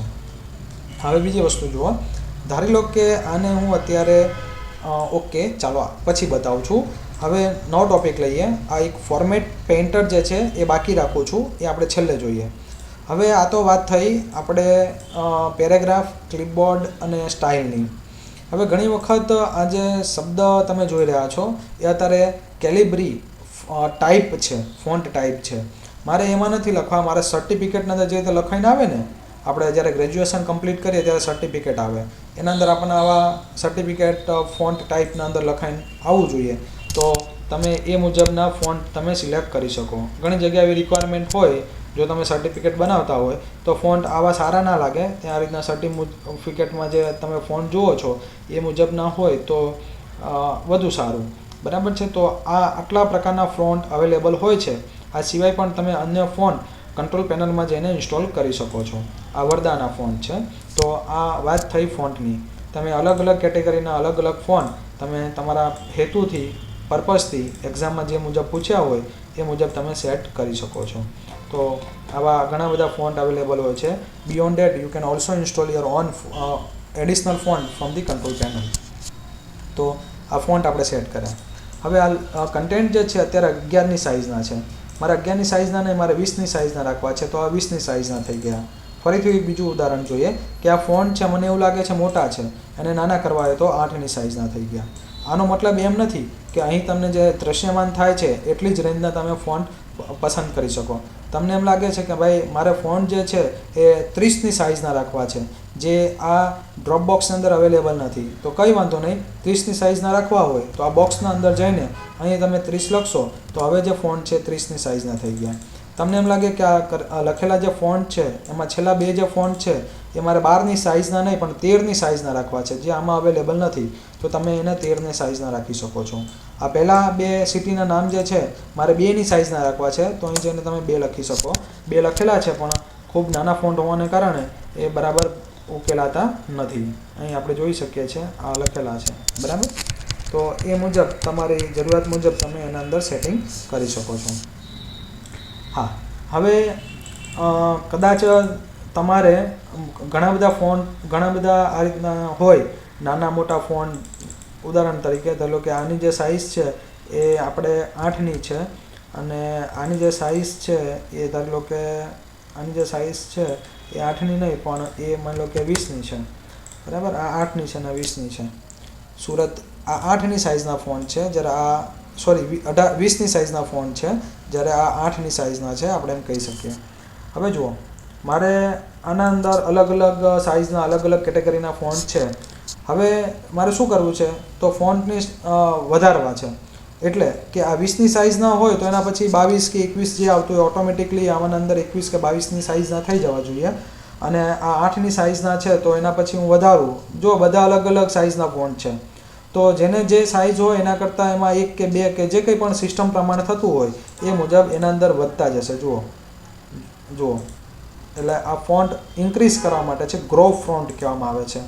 હવે બીજી વસ્તુ જુઓ. ધારી લો કે આને હું અત્યારે ઓકે ચાલો પછી બતાવું છું. હવે નવો ટોપિક લઈએ. આ એક ફોર્મેટ પેઇન્ટર જે છે એ બાકી રાખું છું, એ આપણે છેલ્લે જોઈએ. હવે આ તો વાત થઈ આપણે પેરેગ્રાફ, ક્લિપબોર્ડ અને સ્ટાઇલની. હવે ઘણી વખત આ જે શબ્દ તમે જોઈ રહ્યા છો એ અત્યારે કેલિબ્રી ટાઈપ છે, ફોન્ટ ટાઈપ છે. મારે એમાં નથી લખવા, મારે સર્ટિફિકેટના અંદર જે રીતે લખાઈને આવે ને, આપણે જ્યારે ગ્રેજ્યુએશન કમ્પ્લીટ કરીએ ત્યારે સર્ટિફિકેટ આવે, એના અંદર આપણને આવા સર્ટિફિકેટ ફોન્ટ ટાઈપના અંદર લખાઈને આવવું જોઈએ. તો તમે એ મુજબના ફોન્ટ તમે સિલેક્ટ કરી શકો. ઘણી જગ્યાએ એવી રિક્વાયરમેન્ટ હોય, જો તમે સર્ટિફિકેટ બનાવતા હોય તો ફોન્ટ આવા સારા ના લાગે, ત્યાં આ રીતના સર્ટિફિકેટમાં જે તમે ફોન્ટ જુઓ છો એ મુજબના હોય તો વધુ સારું. બરાબર છે. તો આ આટલા પ્રકારના ફોન્ટ અવેલેબલ હોય છે. આ સિવાય પણ તમે અન્ય ફોન્ટ કંટ્રોલ પેનલમાં જઈને ઇન્સ્ટોલ કરી શકો છો. આ વરદાના ફોન્ટ છે. તો આ વાત થઈ ફોન્ટની. તમે અલગ અલગ કેટેગરીના અલગ અલગ ફોન્ટ તમે તમારા હેતુથી, પર્પઝથી, એક્ઝામમાં જે મુજબ પૂછ્યા હોય એ મુજબ તમે સેટ કરી શકો છો. તો આવા ઘણા બધા ફોન્ટ અવેલેબલ હોય છે. Beyond date you can also install your own additional font from the control panel. તો આ ફોન્ટ આપણે સેટ કર્યા. હવે આ કન્ટેન્ટ જે છે અત્યારે 11ની સાઇઝના છે. મારે 11ની સાઇઝના નહીં, મારે 20ની સાઇઝના રાખવા છે, તો આ 20ની સાઇઝના થઈ ગયા. ફરીથી એક બીજું ઉદાહરણ જોઈએ કે આ ફોન્ટ છે, મને એવું લાગે છે મોટા છે, અને નાના કરવા હોય તો 8ની સાઇઝના થઈ ગયા. આનો મતલબ એમ નથી કે અહીં તમને જે દ્રશ્યમાન થાય છે એટલી જ રેન્જના તમે ફોન્ટ પસંદ કરી શકો. તમને એમ લાગે છે કે ભાઈ મારે ફોન્ટ જે છે એ 30ની સાઇઝના રાખવા છે, જે આ ડ્રોપ બોક્સની અંદર અવેલેબલ નથી, તો કંઈ વાંધો નહીં. 30ની સાઇઝના રાખવા હોય તો આ બોક્સના અંદર જઈને અહીં તમે 30 લખશો તો હવે જે ફોન્ટ છે 30ની સાઇઝના થઈ ગયા. તમને એમ લાગે કે આ લખેલા જે ફોન્ટ છે એમાં છેલ્લા બે જે ફોન્ટ છે એ મારે 12ની સાઇઝના નહીં પણ 13ની સાઇઝના રાખવા છે, જે આમાં અવેલેબલ નથી, તો તમે એને 13ની સાઇઝના રાખી શકો છો. આ પહેલાં બે સિટીના નામ જે છે મારે 2ની સાઇઝના રાખવા છે, તો અહીં જઈને તમે 2 લખી શકો. 2 લખેલા છે પણ ખૂબ નાના ફોન્ટ હોવાને કારણે એ બરાબર ઉકેલાતા નથી. અહીં આપણે જોઈ શકીએ છીએ આ લખેલા છે. બરાબર. તો એ મુજબ તમારી જરૂરિયાત મુજબ તમે એના અંદર સેટિંગ કરી શકો છો. હા, હવે કદાચ તમારે ઘણા બધા ફોન્ટ, ઘણા બધા આ રીતના હોય, નાના મોટા ફોન્ટ. ઉદાહરણ તરીકે ધારો કે આની જે સાઇઝ છે એ આપણે 8ની છે, અને આની જે સાઇઝ છે એ ધારો કે આની જે સાઇઝ છે એ 8ની નહીં પણ એ માની લો કે 20ની છે. બરાબર. આ 8ની છે અને 20ની છે. સુરત આ 8ની સાઇઝના ફોન્ટ છે, જ્યારે આ 20ની સાઇઝના ફોન્ટ છે, જ્યારે આ 8ની સાઇઝના છે, આપણે એમ કહી શકીએ. હવે જુઓ, મારે આના અંદર અલગ અલગ સાઇઝના અલગ અલગ કેટેગરીના ફોન્ટ છે. હવે મારે શું કરવું છે, તો ફોન્ટની વધારવા છે. એટલે કે આ 20ની સાઇઝના હોય તો એના પછી 22 કે 21 જે આવતું હોય ઓટોમેટિકલી આમાંના અંદર 21 કે 22ની સાઇઝના થઈ જવા જોઈએ. અને આ 8ની સાઇઝના છે તો એના પછી હું વધારું. જો બધા અલગ અલગ સાઇઝના ફોન્ટ છે તો જેને જે સાઇઝ હોય એના કરતાં એમાં 1 કે 2 કે જે કંઈ પણ સિસ્ટમ પ્રમાણે થતું હોય એ મુજબ એના અંદર વધતા જશે. જુઓ એટલે આ ફોન્ટ ઇન્ક્રીઝ કરવા માટે છે, ગ્રો ફોન્ટ કહેવામાં આવે છે.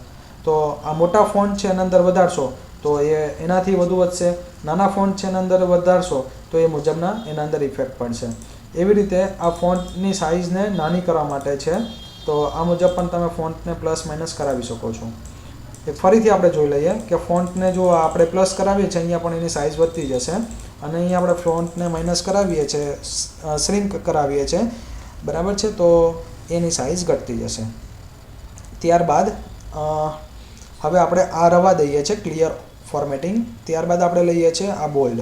તો આ મોટા ફોન્ટ છે એના અંદર વધારશો તો એ એનાથી વધુ વધશે, નાના ફોન્ટ છે એના અંદર વધારશો તો એ મુજબના એના અંદર ઇફેક્ટ પડશે. એવી રીતે આ ફોન્ટની સાઇઝને નાની કરવા માટે છે, તો આ મુજબ પણ તમે ફોન્ટને પ્લસ માઇનસ કરાવી શકો છો. ફરીથી આપણે જોઈ લઈએ કે ફોન્ટને જો આપણે પ્લસ કરાવીએ છીએ અહીંયા પણ એની સાઇઝ વધતી જશે, અને અહીંયા આપણે ફોન્ટને માઇનસ કરાવીએ છીએ, શ્રિંક કરાવીએ છીએ. બરાબર છે. તો એની સાઇઝ ઘટતી જશે. ત્યારબાદ હવે આપણે આ રવા દઈએ છીએ ક્લિયર ફોર્મેટિંગ. ત્યારબાદ આપણે લઈએ છીએ આ બોલ્ડ.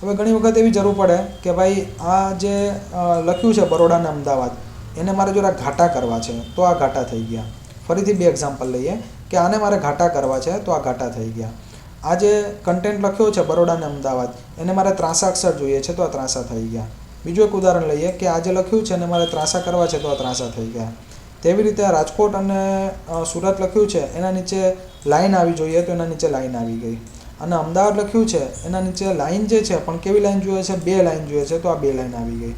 હવે ઘણી વખત એવી જરૂર પડે કે ભાઈ આ જે લખ્યું છે બરોડા અને અમદાવાદ, એને મારે જરા ઘાટા કરવા છે તો આ ઘાટા થઈ ગયા. ફરીથી 2 એક્ઝામ્પલ લઈએ કે આને મારે ઘાટા કરવા છે તો આ ઘાટા થઈ ગયા. આ જે કન્ટેન્ટ લખ્યો છે બરોડા અને અમદાવાદ, એને મારે ત્રાંસા અક્ષર જોઈએ છે તો આ ત્રાંસા થઈ ગયા. બીજું એક ઉદાહરણ લઈએ કે આ જે લખ્યું છે એને મારે ત્રાંસા કરવા છે તો આ ત્રાંસા થઈ ગયા. તેવી રીતે રાજકોટ અને સુરત લખ્યું છે એના નીચે લાઈન આવી જોઈએ તો એના નીચે લાઈન આવી ગઈ. અને અમદાવાદ લખ્યું છે એના નીચે લાઈન જે છે પણ કેવી લાઈન જોઈએ છે, 2 લાઈન જોઈએ છે તો આ 2 લાઈન આવી ગઈ.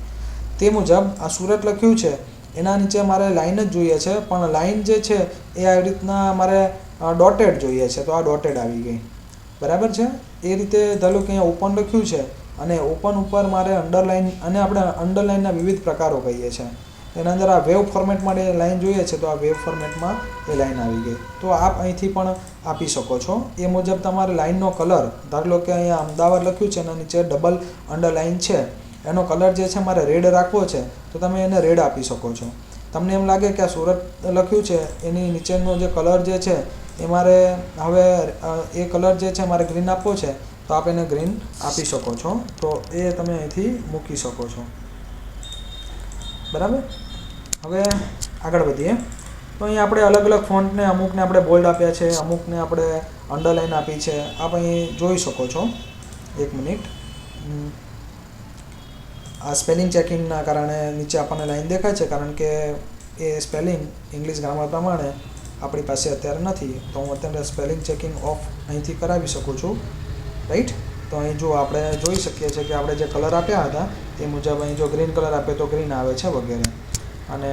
તે મુજબ આ સુરત લખ્યું છે એના નીચે મારે લાઈન જ જોઈએ છે, પણ લાઈન જે છે એ આવી રીતના મારે ડોટેડ જોઈએ છે તો આ ડોટેડ આવી ગઈ. બરાબર છે. એ રીતે ધારો કે અહીંયા ઓપન લખ્યું છે અને ઓપન ઉપર મારે અંડરલાઈન, અને આપણે અંડરલાઈનના વિવિધ પ્રકારો કહીએ છીએ. એના અંદર આ વેવ ફોર્મેટ માટે લાઈન જોઈએ છે તો આ વેવ ફોર્મેટમાં એ લાઈન આવી ગઈ. તો આપ અહીંથી પણ આપી શકો છો. એ મુજબ તમારે લાઈનનો કલર, ધારો કે અહીંયા અમદાવાદ લખ્યું છે એના નીચે ડબલ અંડરલાઈન છે, એનો કલર જે છે મારે રેડ રાખવો છે તો તમે એને રેડ આપી શકો છો. તમને એમ લાગે કે આ સુરત લખ્યું છે એની નીચેનો જે કલર જે છે એ મારે હવે એ કલર જે છે મારે ગ્રીન આપવો છે તો આપ એને ગ્રીન આપી શકો છો. તો એ તમે અહીંથી મૂકી શકો છો. બરાબર. હવે આગળ વધીએ તો અહીં આપણે અલગ અલગ ફોન્ટને અમુકને આપણે બોલ્ડ આપ્યા છે, અમુકને આપણે અંડરલાઇન આપી છે. આપ અહીં જોઈ શકો છો. એક મિનિટ. આ સ્પેલિંગ ચેકિંગના કારણે નીચે આપણને લાઈન દેખાય છે, કારણ કે એ સ્પેલિંગ ઇંગ્લિશ ગ્રામર પ્રમાણે આપણી પાસે અત્યારે નથી. તો હું અત્યારે સ્પેલિંગ ચેકિંગ ઓફ અહીંથી કરાવી શકું છું. રાઈટ. તો અહીં જો આપણે જોઈ શકીએ છીએ કે આપણે જે કલર આપ્યા હતા તે મુજબ અહીં જો ગ્રીન કલર આપે તો ગ્રીન આવે છે વગેરે, અને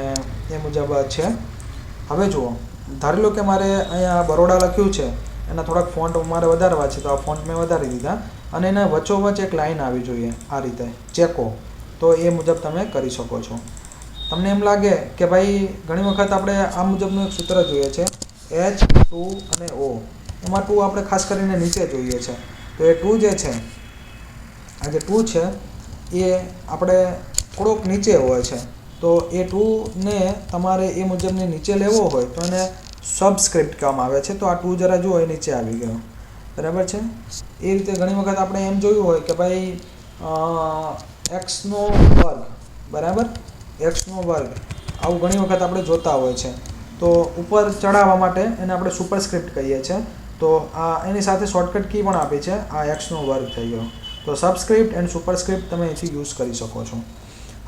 એ મુજબ છે. હવે જુઓ, ધારી લો કે મારે અહીંયા બરોડા લખ્યું છે, એના થોડાક ફોન્ટ મારે વધારવા છે, તો આ ફોન્ટ મેં વધારી દીધા, અને એના વચ્ચોવચ્ચ એક લાઈન આવી જોઈએ આ રીતે ચેકો. તો એ મુજબ તમે કરી શકો છો. તમને એમ લાગે કે ભાઈ ઘણી વખત આપણે આ મુજબનું એક સૂત્ર જોઈએ છે, H2 અને O. એમાં 2 આપણે ખાસ કરીને નીચે જોઈએ છે. તો એ 2 જે છે, આ જે 2 છે એ આપણે થોડોક નીચે હોય છે. તો એ 2ને તમારે એ મુજબની નીચે લેવો હોય તો એને સબસ્ક્રિપ્ટ કહેવામાં આવે છે. તો આ 2 જરા જુઓ, એ નીચે આવી ગયો. બરાબર છે. એ રીતે ઘણી વખત આપણે એમ જોયું હોય કે ભાઈ x² બરાબર, x² આવું ઘણી વખત આપણે જોતા હોય છે. તો ઉપર ચડાવવા માટે એને આપણે સુપરસ્ક્રિપ્ટ કહીએ છીએ. તો આ એની સાથે શોર્ટકટ કી પણ આપી છે, આ x² થઈ ગયો. તો સબસ્ક્રિપ્ટ એન્ડ સુપરસ્ક્રિપ્ટ તમે અહીંથી યુઝ કરી શકો છો.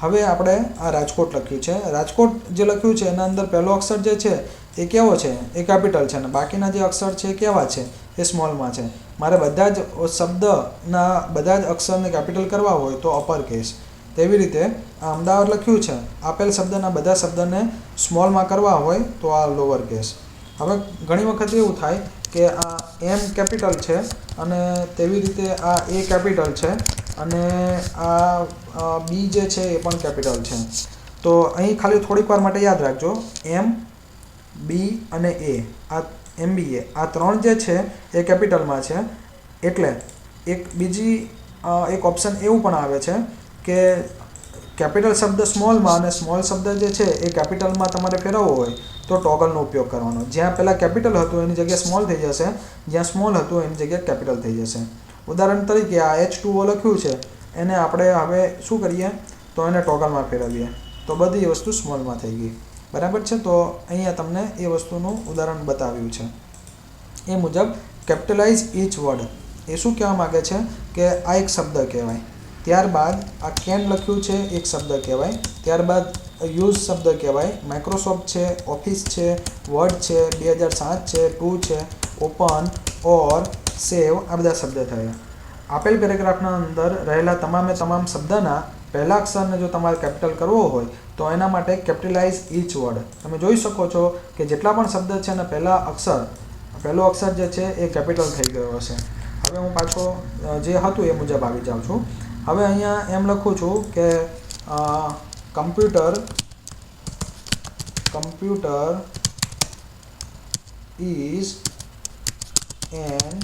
હવે આપણે આ રાજકોટ લખ્યું છે. રાજકોટ જે લખ્યું છે એના અંદર પહેલો અક્ષર જે છે એ કેવો છે? એ કેપિટલ છે, અને બાકીના જે અક્ષર છે એ કેવા છે? એ સ્મોલમાં છે. મારે બધા જ શબ્દના બધા જ અક્ષરને કેપિટલ કરવા હોય તો અપર કેસ. તેવી રીતે આ અમદાવાદ લખ્યું છે, આપેલ શબ્દના બધા શબ્દને સ્મોલમાં કરવા હોય તો આ લોઅર કેસ. હવે ઘણી વખત એવું થાય કે આ M કેપિટલ છે, અને તેવી રીતે આ A કેપિટલ છે, અને આ B જે છે એ પણ કેપિટલ છે. તો અહીં ખાલી થોડીક વાર માટે યાદ રાખજો, M, B અને A, આ MBA આ 3 જે છે એ કેપિટલમાં છે. એટલે એક ઓપ્શન એવું પણ આવે છે કે કેપિટલ શબ્દ સ્મોલમાં અને સ્મોલ શબ્દ જે છે એ કેપિટલમાં તમારે ફેરવવો હોય તો ટોગલનો ઉપયોગ કરવાનો. જ્યાં પહેલાં કેપિટલ હતું એની જગ્યાએ સ્મોલ થઈ જશે, જ્યાં સ્મોલ હતું એની જગ્યાએ કેપિટલ થઈ જશે. ઉદાહરણ તરીકે આ H2O લખ્યું છે, એને આપણે હવે શું કરીએ તો એને ટોગલમાં ફેરવીએ તો બધી વસ્તુ સ્મોલમાં થઈ ગઈ. બરાબર છે. તો અહીંયા તમને એ વસ્તુનું ઉદાહરણ બતાવ્યું છે. એ મુજબ કેપિટલાઇઝ ઈચ વર્ડ. એ શું કહેવા માગે છે કે આ એક શબ્દ કહેવાય. ત્યારબાદ આ કેન લખ્યું છે, એક શબ્દ કહેવાય. ત્યારબાદ યુઝ શબ્દ કહેવાય. માઇક્રોસોફ્ટ છે, ઓફિસ છે, વર્ડ છે, 2007 છે, 2 છે, ઓપન, ઓર, સેવ આ બધા શબ્દ થયા. આપેલ પેરેગ્રાફના અંદર રહેલા તમામે તમામ શબ્દના પહેલા અક્ષરને જો તમારે કેપિટલ કરવો હોય તો એના માટે કેપિટલાઇઝ ઈચ વર્ડ. તમે જોઈ શકો છો કે જેટલા પણ શબ્દ છે એના પહેલો અક્ષર જે છે એ કેપિટલ થઈ ગયો હશે. હવે હું પાછો જે હતું એ મુજબ આવી જાઉં છું. હવે અહીંયા એમ લખું છું કે computer is an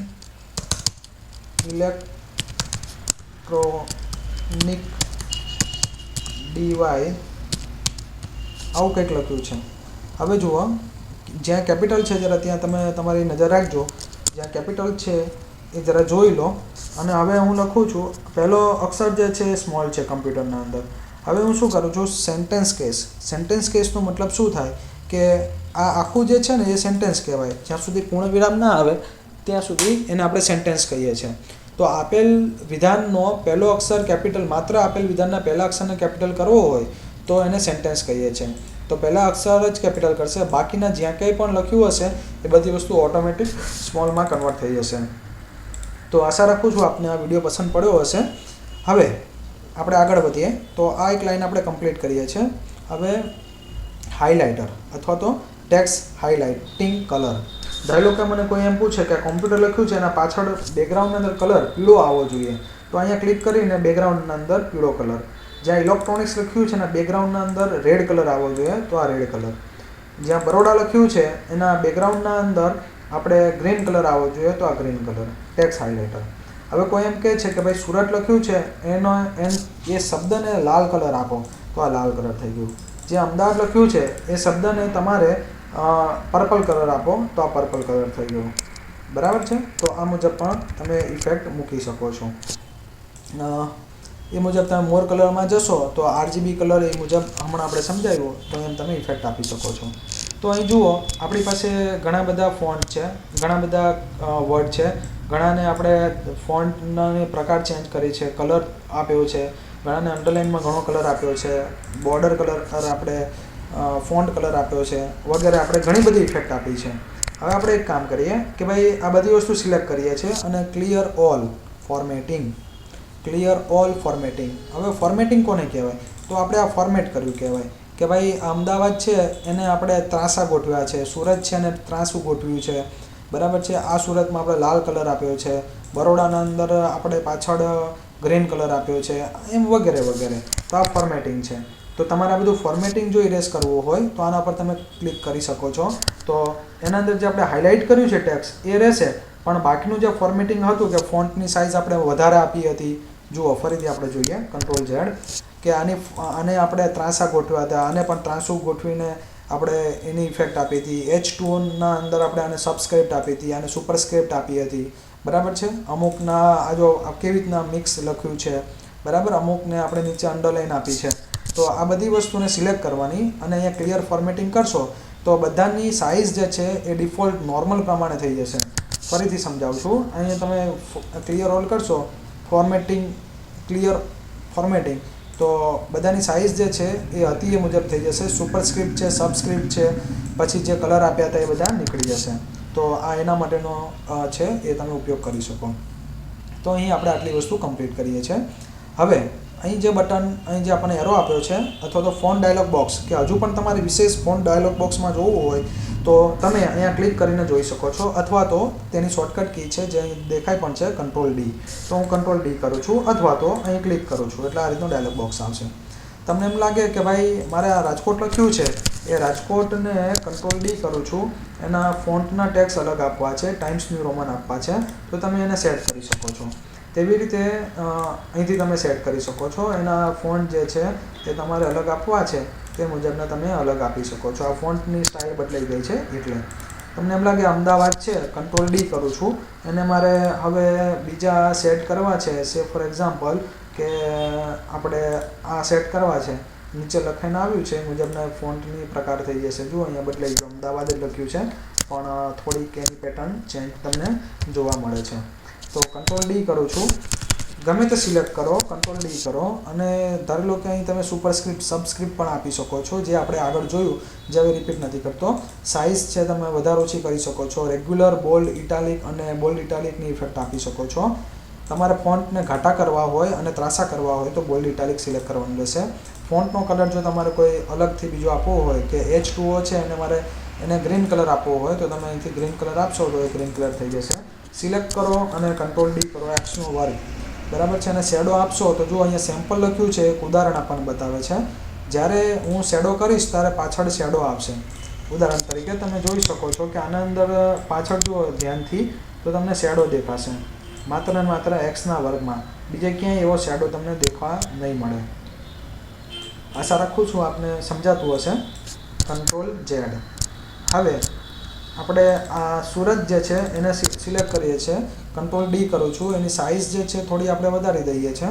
electronic device, આવું કંઈક લખ્યું છે. હવે જુઓ, જ્યાં કેપિટલ છે જરા ત્યાં તમે તમારી નજર રાખજો. જ્યાં કેપિટલ છે એ જરા જોઈ લો. અને હવે હું લખું છું, પહેલો અક્ષર જે છે એ સ્મોલ છે કમ્પ્યુટરના અંદર. હવે હું શું કરું છું? Sentence case. સેન્ટેન્સ કેસનો મતલબ શું થાય કે આ આખું જે છે ને એ સેન્ટેન્સ કહેવાય. જ્યાં સુધી પૂર્ણ વિરામ ના આવે ત્યાં સુધી એને આપણે સેન્ટેન્સ કહીએ છીએ. તો આપેલ વિધાનનો પહેલો અક્ષર કેપિટલ, માત્ર આપેલ વિધાનના પહેલા અક્ષરને કેપિટલ કરવો હોય તો એને સેન્ટેન્સ કહીએ છીએ. તો પહેલા અક્ષર જ કેપિટલ કરશે, બાકીના જ્યાં કંઈ પણ લખ્યું હશે એ બધી વસ્તુ ઓટોમેટિક સ્મોલમાં કન્વર્ટ થઈ જશે. તો આશા રાખું છું આપને આ વિડીયો પસંદ પડ્યો હશે. હવે આપણે આગળ વધીએ. તો આ એક લાઈન આપણે કમ્પ્લીટ કરીએ છીએ. હવે હાઇલાઇટર અથવા તો ટેક્સ્ટ હાઇલાઇટિંગ કલર. ધારો કે મને કોઈ એમ પૂછે કે કોમ્પ્યુટર લખ્યું છે એના પાછળ બેકગ્રાઉન્ડની અંદર કલર પીળો આવવો જોઈએ, તો અહીંયા ક્લિક કરીને બેકગ્રાઉન્ડના અંદર પીળો કલર. જ્યાં ઇલેક્ટ્રોનિક્સ લખ્યું છે એના બેકગ્રાઉન્ડના અંદર રેડ કલર આવવો જોઈએ, તો આ રેડ કલર. જ્યાં બરોડા લખ્યું છે એના બેકગ્રાઉન્ડના અંદર આપણે ગ્રીન કલર આવવો જોઈએ, તો આ ગ્રીન કલર. Text highlighter. હવે કોઈ એમ કહે છે કે ભાઈ સુરત લખ્યું છે એ શબ્દને લાલ કલર આપો, તો આ લાલ કલર થઈ ગયું. જે અમદાવાદ લખ્યું છે એ શબ્દને તમારે પર્પલ કલર આપો, તો આ પર્પલ કલર થઈ ગયો. બરાબર છે. તો આ મુજબ પણ તમે ઇફેક્ટ મૂકી શકો છો. એ મુજબ તમે મોર કલરમાં જશો તો RGB કલર એ મુજબ હમણાં આપણે સમજાવ્યું તો એમ તમે ઇફેક્ટ આપી શકો છો. તો અહીં જુઓ આપણી પાસે ઘણા બધા ફોન્ટ છે, ઘણા બધા વર્ડ છે, ઘણાને આપણે ફોન્ટના પ્રકાર ચેન્જ કરી છે, કલર આપ્યો છે, ઘણાને અંડરલાઇનમાં ઘણો કલર આપ્યો છે, બોર્ડર કલર આપણે ફોન્ટ કલર આપ્યો છે વગેરે આપણે ઘણી બધી ઇફેક્ટ આપી છે. હવે આપણે એક કામ કરીએ કે ભાઈ આ બધી વસ્તુ સિલેક્ટ કરીએ છીએ અને ક્લિયર ઓલ ફોર્મેટિંગ. હવે ફોર્મેટિંગ કોને કહેવાય? તો આપણે આ ફોર્મેટ કર્યું કહેવાય કે ભાઈ અમદાવાદ છે એને આપણે ત્રાંસા ગોઠવ્યા છે, સુરત છે એને ત્રાંસું ગોઠવ્યું છે, બરાબર છે. આ સુરતમાં આપણે લાલ કલર આપ્યો છે, બરોડાના અંદર આપણે પાછળ ગ્રીન કલર આપ્યો છે, એમ વગેરે વગેરે. તો આ ફોર્મેટિંગ છે. તો તમારે આ બધું ફોર્મેટિંગ જો ઇરેઝ કરવું હોય તો આના પર તમે ક્લિક કરી શકો છો. તો એના અંદર જે આપણે હાઇલાઇટ કર્યું છે ટેક્સ્ટ એ રહેશે, પણ બાકીનું જે ફોર્મેટિંગ હતું કે ફોન્ટની સાઇઝ આપણે વધારે આપી હતી, જુઓ ફરીથી આપણે જોઈએ Ctrl Z કે આને આપણે ત્રાંસા ગોઠવ્યા હતા, આને પણ ત્રાંસું ગોઠવીને આપણે એની ઇફેક્ટ આપી હતી. H2ના અંદર આપણે આને સબસ્ક્રિપ્ટ આપી હતી, આને સુપરસ્ક્રિપ્ટ આપી હતી, બરાબર છે. અમુકના આ જો કેવી રીતના મિક્સ લખ્યું છે, બરાબર, અમુકને આપણે નીચે અંડરલાઇન આપી છે. તો આ બધી વસ્તુને સિલેક્ટ કરવાની અને અહીંયા ક્લિયર ફોર્મેટિંગ કરશો તો બધાની સાઇઝ જે છે એ ડિફોલ્ટ નોર્મલ પ્રમાણે થઈ જશે. ફરીથી સમજાવું છું, અહીંયા તમે ક્લિયર ઓલ કરશો ક્લિયર ફોર્મેટિંગ તો બધાની સાઇઝ જે છે એ હતી એ મુજબ થઈ જશે. સુપરસ્ક્રિપ્ટ છે, સબસ્ક્રિપ્ટ છે, પછી જે કલર આપ્યા હતા એ બધા નીકળી જશે. તો આ એના માટેનો છે, એ તમે ઉપયોગ કરી શકો. તો અહીં આપણે આટલી વસ્તુ કમ્પ્લીટ કરીએ છીએ. હવે અહીં જે બટન, અહીં જે આપણને એરો આપ્યો છે અથવા તો ફોન્ટ ડાયલોગ બોક્સ, કે હજુ પણ તમારે વિશેષ ફોન્ટ ડાયલોગ બોક્સમાં જોવું હોય તો તમે અહીંયા ક્લિક કરીને જોઈ શકો છો, અથવા તો તેની શોર્ટકટ કી છે જે અહીં દેખાય પણ છે Ctrl D. તો હું Ctrl D કરું છું અથવા તો અહીં ક્લિક કરું છું એટલે આ રીતનો ડાયલોગ બોક્સ આવશે. તમને એમ લાગે કે ભાઈ મારે આ રાજકોટ લખ્યું છે એ રાજકોટને Ctrl D કરું છું, એના ફોન્ટના ટેક્સ અલગ આપવા છે, ટાઈમ્સ ન્યૂ રોમન આપવા છે, તો તમે એને સેટ કરી શકો છો. તેવી રીતે અહીંથી તમે સેટ કરી શકો છો. એના ફોન્ટ જે છે એ તમારે અલગ આપવા છે તે મુજબના તમે અલગ આપી શકો છો. આ ફોન્ટની સ્ટાઇલ બદલાઈ ગઈ છે એટલે તમને એમ લાગે અમદાવાદ છે, Ctrl D કરું છું, એને મારે હવે બીજા સેટ કરવા છે. સે ફોર એક્ઝામ્પલ કે આપણે આ સેટ કરવા છે, નીચે લખાઈને આવ્યું છે એ મુજબના ફોન્ટની પ્રકાર થઈ જશે. જુઓ અહીંયા બદલાઈ ગયું, અમદાવાદ જ લખ્યું છે પણ થોડીક એની પેટર્ન ચેન્જ તમને જોવા મળે છે. તો Ctrl D કરું છું, ગમે તે સિલેક્ટ કરો, Ctrl D કરો અને ધારી લો કે અહીં તમે સુપરસ્ક્રિપ્ટ સબસ્ક્રિપ્ટ પણ આપી શકો છો, જે આપણે આગળ જોયું, જે હવે રિપીટ નથી કરતો. સાઇઝ છે તમે વધારે ઓછી કરી શકો છો, રેગ્યુલર, બોલ્ડ, ઇટાલિક અને બોલ્ડ ઇટાલિકની ઇફેક્ટ આપી શકો છો. તમારે ફોન્ટને ઘાટા કરવા હોય અને ત્રાંસા કરવા હોય તો બોલ્ડ ઇટાલિક સિલેક્ટ કરવાનું રહેશે. ફોન્ટનો કલર જો તમારે કોઈ અલગથી બીજો આપવો હોય કે H2O છે અને મારે એને ગ્રીન કલર આપવો હોય તો તમે અહીંથી ગ્રીન કલર આપશો તો એ ગ્રીન કલર થઈ જશે. સિલેક્ટ કરો અને Ctrl D કરો, Xનો વર્ગ, બરાબર છે. અને શેડો આપશો તો જો અહીંયા સેમ્પલ લખ્યું છે, એક ઉદાહરણ આપણને બતાવે છે. જ્યારે હું શેડો કરીશ ત્યારે પાછળ શેડો આવશે. ઉદાહરણ તરીકે તમે જોઈ શકો છો કે આના અંદર પાછળ જુઓ ધ્યાનથી તો તમને શેડો દેખાશે, માત્ર ને માત્ર Xના વર્ગમાં. બીજે ક્યાંય એવો શેડો તમને દેખવા નહીં મળે. આશા રાખું છું આપને સમજાતું હશે. Ctrl Z. હવે આપણે આ સુરત જે છે એને સિલેક્ટ કરીએ છીએ, Ctrl D કરું છું. એની સાઇઝ જે છે થોડી આપણે વધારી દઈએ છીએ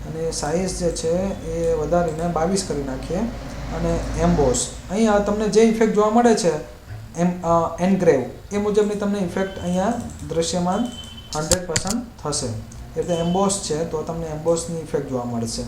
અને સાઇઝ જે છે એ વધારીને 22 કરી નાખીએ. અને એમ્બોસ, અહીંયા તમને જે ઇફેક્ટ જોવા મળે છે એનગ્રેવ એ મુજબની તમને ઇફેક્ટ અહીંયા દ્રશ્યમાન 100% થશે. એટલે એમ્બોસ છે તો તમને એમ્બોસની ઇફેક્ટ જોવા મળશે.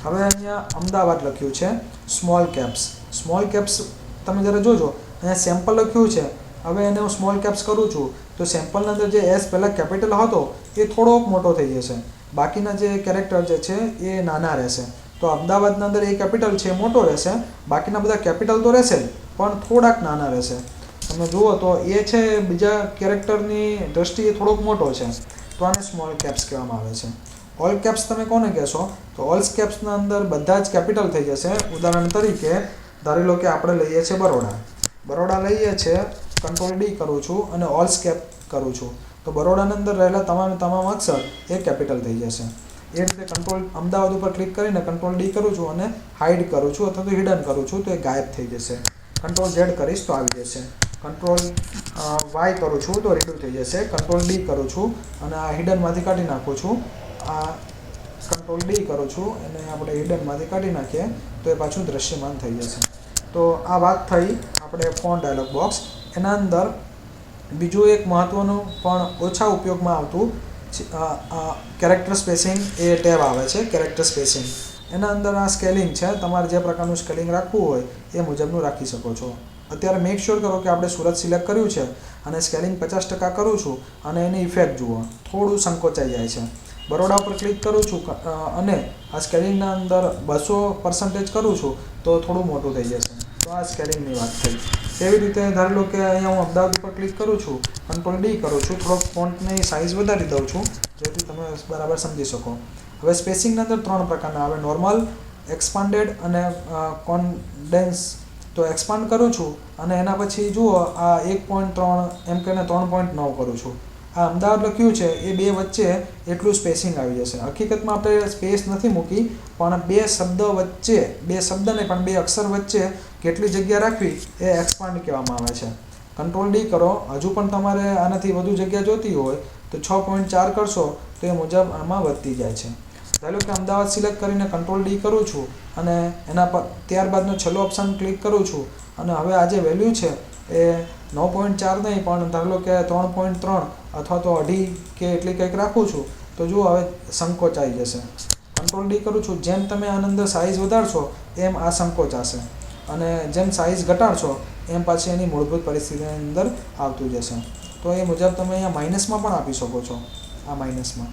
હવે અહીંયા અમદાવાદ લખ્યું છે, સ્મોલ કેપ્સ તમે જરા જોજો, અહીંયા સેમ્પલ લખ્યું છે. હવે એને હું સ્મોલ કેપ્સ કરું છું તો સેમ્પલના અંદર જે S પહેલાં કેપિટલ હતો એ થોડોક મોટો થઈ જશે, બાકીના જે કેરેક્ટર જે છે એ નાના રહેશે. તો અમદાવાદના અંદર એ કેપિટલ છે મોટો રહેશે, બાકીના બધા કેપિટલ તો રહેશે પણ થોડાક નાના રહેશે. તમે જુઓ તો એ છે બીજા કેરેક્ટરની દ્રષ્ટિએ થોડોક મોટો છે, તો આને સ્મોલ કેપ્સ કહેવામાં આવે છે. ઓલ કેપ્સ તમે કોને કહેશો? તો ઓલ કેપ્સના અંદર બધા જ કેપિટલ થઈ જશે. ઉદાહરણ તરીકે ધારી લો કે આપણે લઈએ છીએ બરોડા લઈએ છીએ, Ctrl D કરું છું અને ઓલ કેપ કરું છું તો બરોડાની અંદર રહેલા તમામ અક્ષર એ કેપિટલ થઈ જશે. એ રીતે અમદાવાદ ઉપર ક્લિક કરીને Ctrl D કરું છું અને હાઇડ કરું છું અથવા તો હિડન કરું છું તો એ ગાયબ થઈ જશે. Ctrl Z કરીશ તો આવી જશે. Ctrl Y કરું છું તો રીડુ થઈ જશે. Ctrl D કરું છું અને આ હિડનમાંથી કાઢી નાખું છું, આ
કંટ્રોલ ડી કરું છું અને આપણે હિડનમાંથી કાઢી નાખીએ તો એ પાછું દ્રશ્યમાન થઈ જશે. તો આ વાત થઈ આપણે ફોન્ટ ડાયલોગ બોક્સ. એના અંદર બીજું એક મહત્ત્વનું પણ ઓછા ઉપયોગમાં આવતું કેરેક્ટર સ્પેસિંગ એ ટેબ આવે છે. કેરેક્ટર સ્પેસિંગ એના અંદર આ સ્કેલિંગ છે. તમારે જે પ્રકારનું સ્કેલિંગ રાખવું હોય એ મુજબનું રાખી શકો છો. અત્યારે મેક શ્યોર કરો કે આપણે સુરત સિલેક્ટ કર્યું છે અને સ્કેલિંગ 50% કરું છું અને એની ઇફેક્ટ જુઓ, થોડું સંકોચાઈ જાય છે. બરોડા ઉપર ક્લિક કરું છું અને આ સ્કેલિંગના અંદર 200% કરું છું તો થોડું મોટું થઈ જશે. તો આ સ્કેલિંગની વાત થઈ. તેવી રીતે ધારી લો કે અહીંયા હું અમદાવાદ ઉપર ક્લિક કરું છું, કંટ્રોલ ડી કરું છું, થોડોક ફોન્ટની સાઇઝ વધારી દઉં છું જેથી તમે બરાબર સમજી શકો. હવે સ્પેસિંગની અંદર 3 પ્રકારના આવે: નોર્મલ, એક્સપાન્ડેડ અને કોન્ડેન્સ. તો એક્સપાન્ડ કરું છું અને એના પછી જુઓ આ 1.3 એમ કહીને 3.9 કરું છું. આ અમદાવાદ લખ્યું છે એ બે વચ્ચે એટલું સ્પેસિંગ આવી જશે. હકીકતમાં આપણે સ્પેસ નથી મૂકી, પણ બે શબ્દ વચ્ચે, બે શબ્દ નહીં પણ બે અક્ષર વચ્ચે કેટલી જગ્યા રાખવી એ એક્સપાન્ડ કહેવામાં આવે છે. કંટ્રોલ ડી કરો. હજુ પણ તમારે આનાથી વધુ જગ્યા જોતી હોય તો 6.4 કરશો તો એ મુજબ આમાં વધતી જાય છે. ધારો કે અમદાવાદ સિલેક્ટ કરીને કંટ્રોલ ડી કરું છું અને એના પર ત્યારબાદનો છેલ્લો ઓપ્શન ક્લિક કરું છું અને હવે આ જે વેલ્યુ છે એ 9.4 નહીં પણ ધારો કે 3.3 અથવા તો 2.5 કે એટલી કંઈક રાખું છું તો જુઓ હવે સંકોચાઈ જશે. કંટ્રોલ ડી કરું છું, જેમ તમે આની અંદર સાઇઝ વધારશો એમ આ સંકોચાશે અને જેમ સાઇઝ ઘટાડશો એમ પાછી એની મૂળભૂત પરિસ્થિતિની અંદર આવતું જશે. તો એ મુજબ તમે અહીંયા માઇનસમાં પણ આપી શકો છો. આ માઇનસમાં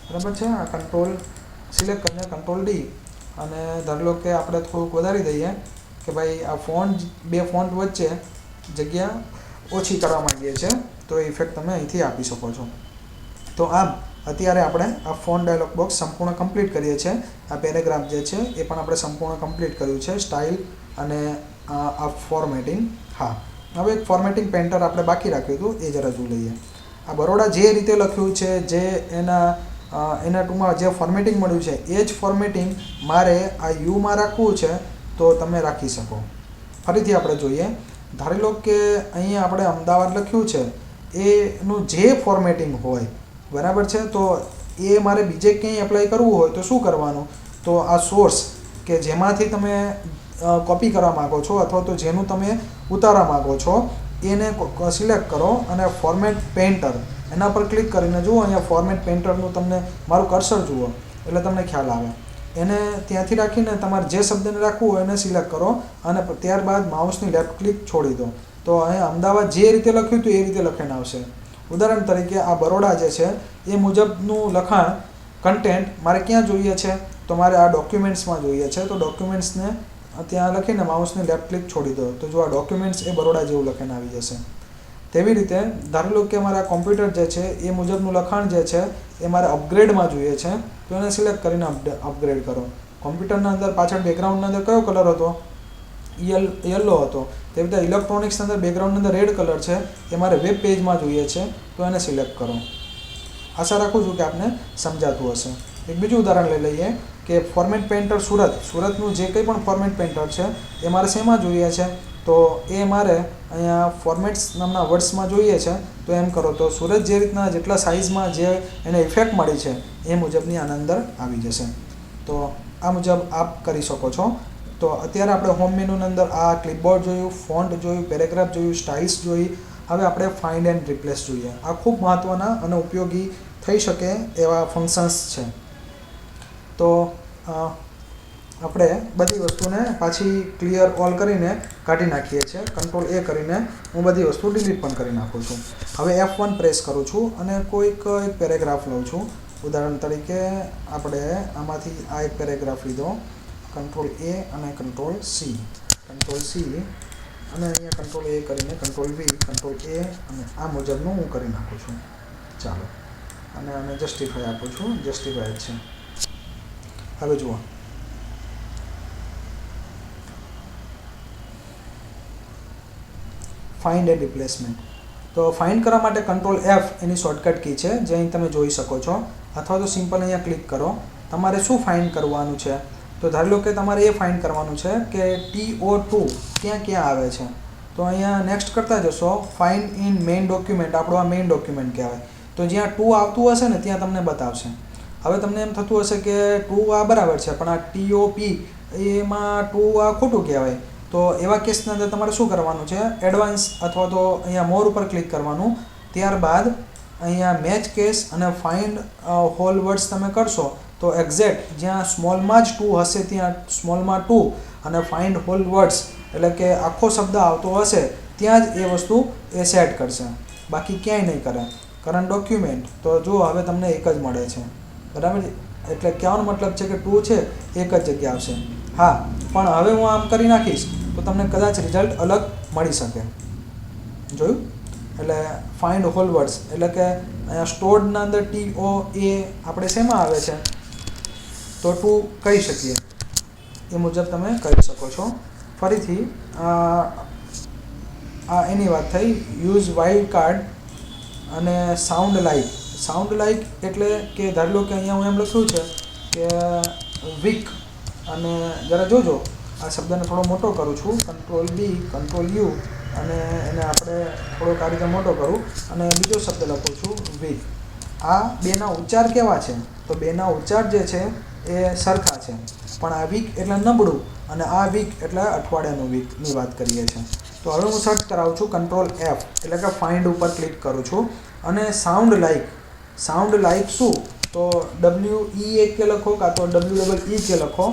બરાબર છે. આ કંટ્રોલ સિલેક્ટ કરીને કંટ્રોલ ડી અને ધારો લો કે આપણે થોડુંક વધારી દઈએ કે ભાઈ આ ફોન્ટ, બે ફોન્ટ વચ્ચે જગ્યા ઓછી કરવા માંગીએ છીએ તો એ ઇફેક્ટ તમે અહીંથી આપી શકો છો. તો આમ અત્યારે આપણે આ ફોન્ટ ડાયલોગ બોક્સ સંપૂર્ણ કમ્પ્લીટ કરીએ છીએ. આ પેરેગ્રાફ જે છે એ પણ આપણે સંપૂર્ણ કમ્પ્લીટ કર્યું છે. સ્ટાઇલ અને આ ફોર્મેટિંગ. હા, હવે એક ફોર્મેટિંગ પેન્ટર આપણે બાકી રાખ્યું હતું એ જરા જોઈ લઈએ. આ બરોડા જે રીતે લખ્યું છે, જે એના ટૂંકમાં જે ફોર્મેટિંગ મળ્યું છે એ જ ફોર્મેટિંગ મારે આ યુમાં રાખવું છે તો તમે રાખી શકો. ફરીથી આપણે જોઈએ. ધારી લો કે અહીંયા આપણે અમદાવાદ લખ્યું છે એનું જે ફોર્મેટિંગ હોય બરાબર છે, તો એ મારે બીજે ક્યાંય એપ્લાય કરવું હોય તો શું કરવાનું? તો આ સોર્સ કે જેમાંથી તમે કોપી કરવા માગો છો અથવા તો જેનું તમે ઉતારવા માગો છો એને સિલેક્ટ કરો અને ફોર્મેટ પેઇન્ટર એના પર ક્લિક કરીને જુઓ અહીંયા ફોર્મેટ પેઇન્ટરનું તમને મારું કર્સર જુઓ એટલે તમને ખ્યાલ આવે. એને ત્યાંથી રાખીને તમારે જે શબ્દને રાખવું હોય એને સિલેક્ટ કરો અને ત્યારબાદ માઉસની લેફ્ટ ક્લિક છોડી દો તો અહીંયા અમદાવાદ જે રીતે લખ્યું હતું એ રીતે લખાઈને આવશે. ઉદાહરણ તરીકે આ બરોડા જે છે એ મુજબનું લખાણ કન્ટેન્ટ મારે ક્યાં જોઈએ છે? તો મારે આ ડોક્યુમેન્ટ્સમાં જોઈએ છે. તો ડોક્યુમેન્ટ્સને ત્યાં લખીને માઉસની લેફ્ટ ક્લિક છોડી દો તો જો આ ડોક્યુમેન્ટ્સ એ બરોડા જેવું લખીને આવી જશે. તેવી રીતે ધારી લો કે મારા કોમ્પ્યુટર જે છે એ મુજબનું લખાણ જે છે એ મારે અપગ્રેડમાં જોઈએ છે તો એને સિલેક્ટ કરીને અપગ્રેડ કરો. કોમ્પ્યુટરના અંદર પાછળ બેકગ્રાઉન્ડના અંદર કયો કલર હતો? યલો હતો. તેવી રીતે ઇલેક્ટ્રોનિક્સની અંદર બેકગ્રાઉન્ડની અંદર રેડ કલર છે એ મારે વેબ પેજમાં જોઈએ છે તો એને સિલેક્ટ કરો. આશા રાખું છું કે આપને સમજાતું હશે. એક બીજું ઉદાહરણ લઈ લઈએ કે ફોર્મેટ પેઇન્ટર સુરતનું જે કંઈ પણ ફોર્મેટ પેઇન્ટર છે એ મારે શેમાં જોઈએ છે? તો એ મારે અહીંયા ફોર્મેટ્સ નામના વર્ડ્સમાં જોઈએ છે. તો એમ કરો તો સુરત જે રીતના જેટલા સાઇઝમાં જે એને ઇફેક્ટ મળી છે એ મુજબની આના અંદર આવી જશે. તો આ મુજબ આપ કરી શકો છો. તો અત્યારે આપણે હોમ મેનુની અંદર આ ક્લિપબોર્ડ જોયું, ફોન્ટ જોયું, પેરેગ્રાફ જોયું, સ્ટાઇલ્સ જોઈ. હવે આપણે ફાઇન્ડ એન્ડ રિપ્લેસ જોઈએ. આ ખૂબ મહત્ત્વના અને ઉપયોગી થઈ શકે એવા ફંક્શન્સ છે. તો આપણે બધી વસ્તુને પાછી ક્લિયર ઓલ કરીને કાઢી નાખીએ છીએ. કંટ્રોલ એ કરીને હું બધી વસ્તુ ડિલીટ પણ કરી નાખું છું. હવે F1 પ્રેસ કરું છું અને કોઈક એક પેરેગ્રાફ લઉં છું. ઉદાહરણ તરીકે આપણે આમાંથી આ એક પેરેગ્રાફ લીધો. કંટ્રોલ A અને કંટ્રોલ C અને અહીંયા કંટ્રોલ A કરીને કંટ્રોલ V, કંટ્રોલ A અને આ મુજબનું હું કરી નાખું છું. ચાલો અને આને જસ્ટિફાઈ આપું છું. જસ્ટિફાઈ છે. હવે જુઓ ફાઇન્ડ એન્ડ રિપ્લેસમેન્ટ. તો ફાઇન્ડ કરવા માટે કંટ્રોલ F એની શોર્ટકટ કી છે જે અહીં તમે જોઈ શકો છો અથવા તો સિમ્પલ અહીંયા ક્લિક કરો. તમારે શું ફાઇન્ડ કરવાનું છે? તો ધારી લો કે તમારે એ ફાઇન્ડ કરવાનું છે કે TO2 ક્યાં આવે છે. તો અહીંયા નેક્સ્ટ કરતા જશો. ફાઇન્ડ ઇન મેઇન ડોક્યુમેન્ટ, આપણો આ મેઇન ડોક્યુમેન્ટ કહેવાય. તો જ્યાં 2 આવતું હશે ને ત્યાં તમને બતાવશે. હવે તમને એમ થતું હશે કે ટુ આ બરાબર છે પણ આ TOP એમાં ટુ આ ખોટું કહેવાય. તો એવા કેસની અંદર તમારે શું કરવાનું છે, એડવાન્સ અથવા તો અહીંયા મોર ઉપર ક્લિક કરવાનું. ત્યારબાદ અહીંયા મેચ કેસ અને ફાઇન્ડ હોલ વર્ડ્સ તમે કરશો તો એક્ઝેક્ટ જ્યાં સ્મોલમાં જ ટુ હશે ત્યાં સ્મોલમાં ટુ અને ફાઇન્ડ હોલ વર્ડ્સ એટલે કે આખો શબ્દ આવતો હશે ત્યાં જ એ વસ્તુ એ સેટ કરશે, બાકી ક્યાંય નહીં કરે. કરંટ ડોક્યુમેન્ટ તો જો હવે તમને એક જ મળે છે, બરાબર. એટલે કહેવાનો મતલબ છે કે ટુ છે એક જ જગ્યા આવશે. હા, પણ હવે હું આમ કરી નાખીશ તો તમને કદાચ રિઝલ્ટ અલગ મળી શકે. જોયું? એટલે ફાઇન્ડ હોલ વર્ડ્સ એટલે કે અહીંયા સ્ટોર્ડના અંદર TOA આપણે શેમાં આવે છે તો ટુ કહી શકીએ, એ મુજબ તમે કરી શકો છો. ફરીથી આ એની વાત થઈ. યુઝ વાઇલ્ડ કાર્ડ અને સાઉન્ડ લાઇક. સાઉન્ડ લાઇક એટલે કે ધારી લો કે અહીંયા હું એમ લખ્યું છે કે વીક, અને જરા જોજો આ શબ્દને થોડો મોટો કરું છું, Ctrl B Ctrl U અને એને આપણે થોડોક આ રીતે મોટો કરું અને બીજો શબ્દ લખું છું વીક. આ બેના ઉચ્ચાર કેવા છે તો બેના ઉચ્ચાર જે છે એ સરખા છે, પણ આ વીક એટલે નબળું અને આ વીક એટલે અઠવાડિયાનું વીકની વાત કરીએ છીએ. તો હવે હું સર્ચ કરાવું છું Ctrl F એટલે કે ફાઇન્ડ ઉપર ક્લિક કરું છું અને સાઉન્ડ લાઇક. સાઉન્ડ લાઇક શું તો WEAK લખો કાં તો WEEK લખો,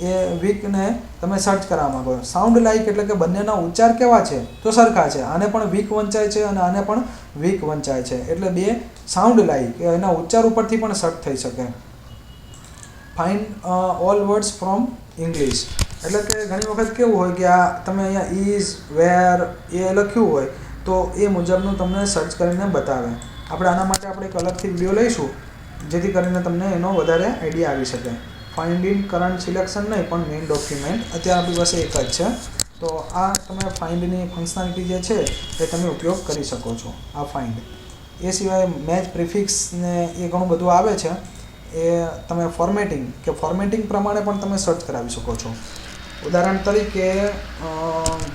એ વીકને તમે સર્ચ કરવા માંગો. સાઉન્ડ લાઇક એટલે કે બંનેના ઉચ્ચાર કેવા છે તો સરખા છે, આને પણ વીક વંચાય છે અને આને પણ વીક વંચાય છે, એટલે બે સાઉન્ડ લાઇક એના ઉચ્ચાર ઉપરથી પણ સર્ચ થઈ શકે. Find all words from English એટલે કે ઘણી વખત કેવું હોય કે આ તમે અહીંયા ઇઝ, વેર એ લખ્યું હોય તો એ મુજબનું તમને સર્ચ કરીને બતાવે. આપણે આના માટે આપણે એક અલગથી વિડીયો લઈશું જેથી કરીને તમને એનો વધારે આઈડિયા આવી શકે. ફાઇન્ડ ઇન કરંટ સિલેક્શન નહીં પણ મેઇન ડોક્યુમેન્ટ અત્યારે આપણી પાસે એક જ છે, તો આ તમે ફાઇન્ડની ફંક્શનાલિટી જે છે એ તમે ઉપયોગ કરી શકો છો. આ ફાઇન્ડ એ સિવાય મેચ પ્રિફિક્સ ને એ ઘણું બધું આવે છે, એ તમે ફોર્મેટિંગ પ્રમાણે પણ તમે સર્ચ કરાવી શકો છો. ઉદાહરણ તરીકે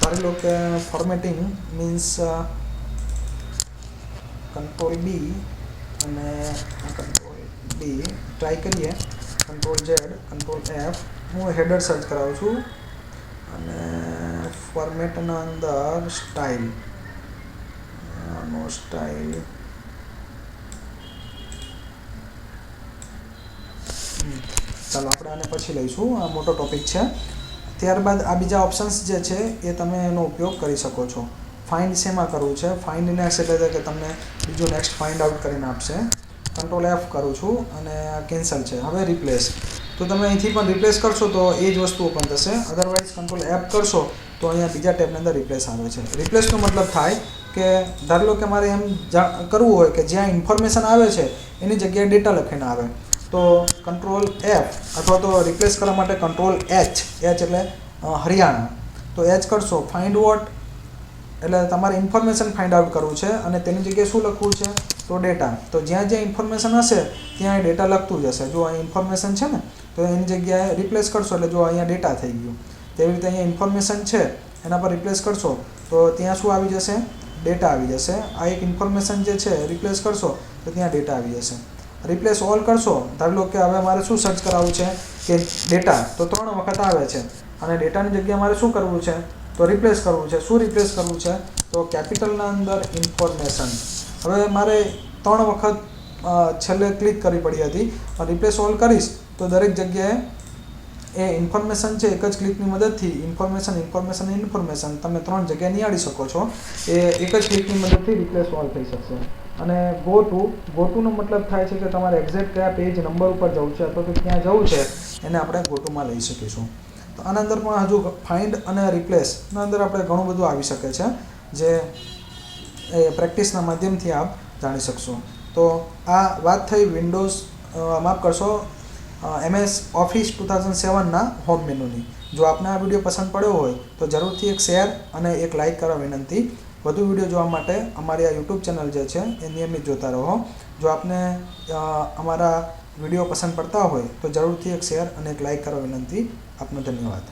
ધારી લો કે ફોર્મેટિંગ મીન્સ Ctrl B અને Ctrl B ટ્રાય કરીએ, Ctrl Z Ctrl F. હું હેડર સર્ચ કરાવું છું અને ફોર્મેટના અંદર સ્ટાઇલ ચાલો આપણે આને પછી લઈશું, આ મોટો ટોપિક છે. ત્યારબાદ આ બીજા ઓપ્શન્સ જે છે એ તમે એનો ઉપયોગ કરી શકો છો. ફાઇન્ડ શેમાં કરવું છે, ફાઇન્ડ નેક્સ્ટ એટલે કે તમને બીજું નેક્સ્ટ ફાઇન્ડ આઉટ કરીને આપશે. Ctrl F કરું છું અને કેન્સલ છે. હવે રિપ્લેસ, તો તમે અહીંથી પણ રિપ્લેસ કરશો તો એ જ વસ્તુ ઓપન થશે, અધરવાઇઝ Ctrl F કરશો તો અહીંયા બીજા ટેબની અંદર રિપ્લેસ આવે છે. રિપ્લેસનો મતલબ થાય કે ધારી લો કે મારે એમ કરવું હોય કે જ્યાં ઇન્ફોર્મેશન આવે છે એની જગ્યાએ ડેટા લખીને આવે તો Ctrl F અથવા તો રિપ્લેસ કરવા માટે Ctrl H એટલે હરિયાણા, તો H કરશો. ફાઇન્ડ વોટ એટલે તમારે ઇન્ફોર્મેશન ફાઇન્ડ આઉટ કરવું છે અને તેની જગ્યાએ શું લખવું છે તો ડેટા. તો જ્યાં જ્યાં ઇન્ફોર્મેશન હશે ત્યાં ડેટા લખતું જશે. જો અહીં ઇન્ફોર્મેશન છે ને તો એની જગ્યાએ રિપ્લેસ કરશો એટલે જો અહીંયા ડેટા થઈ ગયું. તેવી રીતે અહીંયા ઇન્ફોર્મેશન છે એના પર રિપ્લેસ કરશો તો ત્યાં શું આવી જશે, ડેટા આવી જશે. આ એક ઇન્ફોર્મેશન જે છે રિપ્લેસ કરશો તો ત્યાં ડેટા આવી જશે. રિપ્લેસ ઓલ કરશો, ધારી લો કે હવે મારે શું સર્ચ કરાવવું છે કે ડેટા, તો 3 વખત આવે છે અને ડેટાની જગ્યાએ મારે શું કરવું છે તો રિપ્લેસ કરવું છે. શું રિપ્લેસ કરવું છે તો કેપિટલના અંદર ઇન્ફોર્મેશન. હવે મારે 3 વખત છેલ્લે ક્લિક કરવી પડી હતી, રિપ્લેસ ઓલ કરીશ તો દરેક જગ્યાએ એ ઇન્ફોર્મેશન છે એક જ ક્લિકની મદદથી ઇન્ફોર્મેશન તમે 3 જગ્યાએ નિહાળી શકો છો. એ એક જ ક્લિકની મદદથી રિપ્લેસ ઓલ થઈ શકશે. અને ગો ટુનો મતલબ થાય છે કે તમારે એક્ઝેક્ટ કયા પેજ નંબર ઉપર જવું છે અથવા તો ક્યાં જવું છે એને આપણે ગો ટુમાં લઈ શકીશું. તો આના અંદર પણ હજુ ફાઇન્ડ અને રિપ્લેસના અંદર આપણે ઘણું બધું આવી શકે છે જે એ પ્રેક્ટિસના માધ્યમથી આપ જાણી શકશો. તો આ વાત થઈ વિન્ડોઝ માફ કરશો MS ઓફિસ 2007ના હોમ મેનુની. જો આપને આ વિડીયો પસંદ પડ્યો હોય તો જરૂરથી એક શેર અને એક લાઇક કરવા વિનંતી. વધુ વિડીયો જોવા માટે અમારી આ યુટ્યુબ ચેનલ જે છે એ નિયમિત જોતા રહો. જો આપને અમારા વિડીયો પસંદ પડતા હોય તો જરૂરથી એક શેર અને એક લાઇક કરવા વિનંતી. આપનો ધન્યવાદ.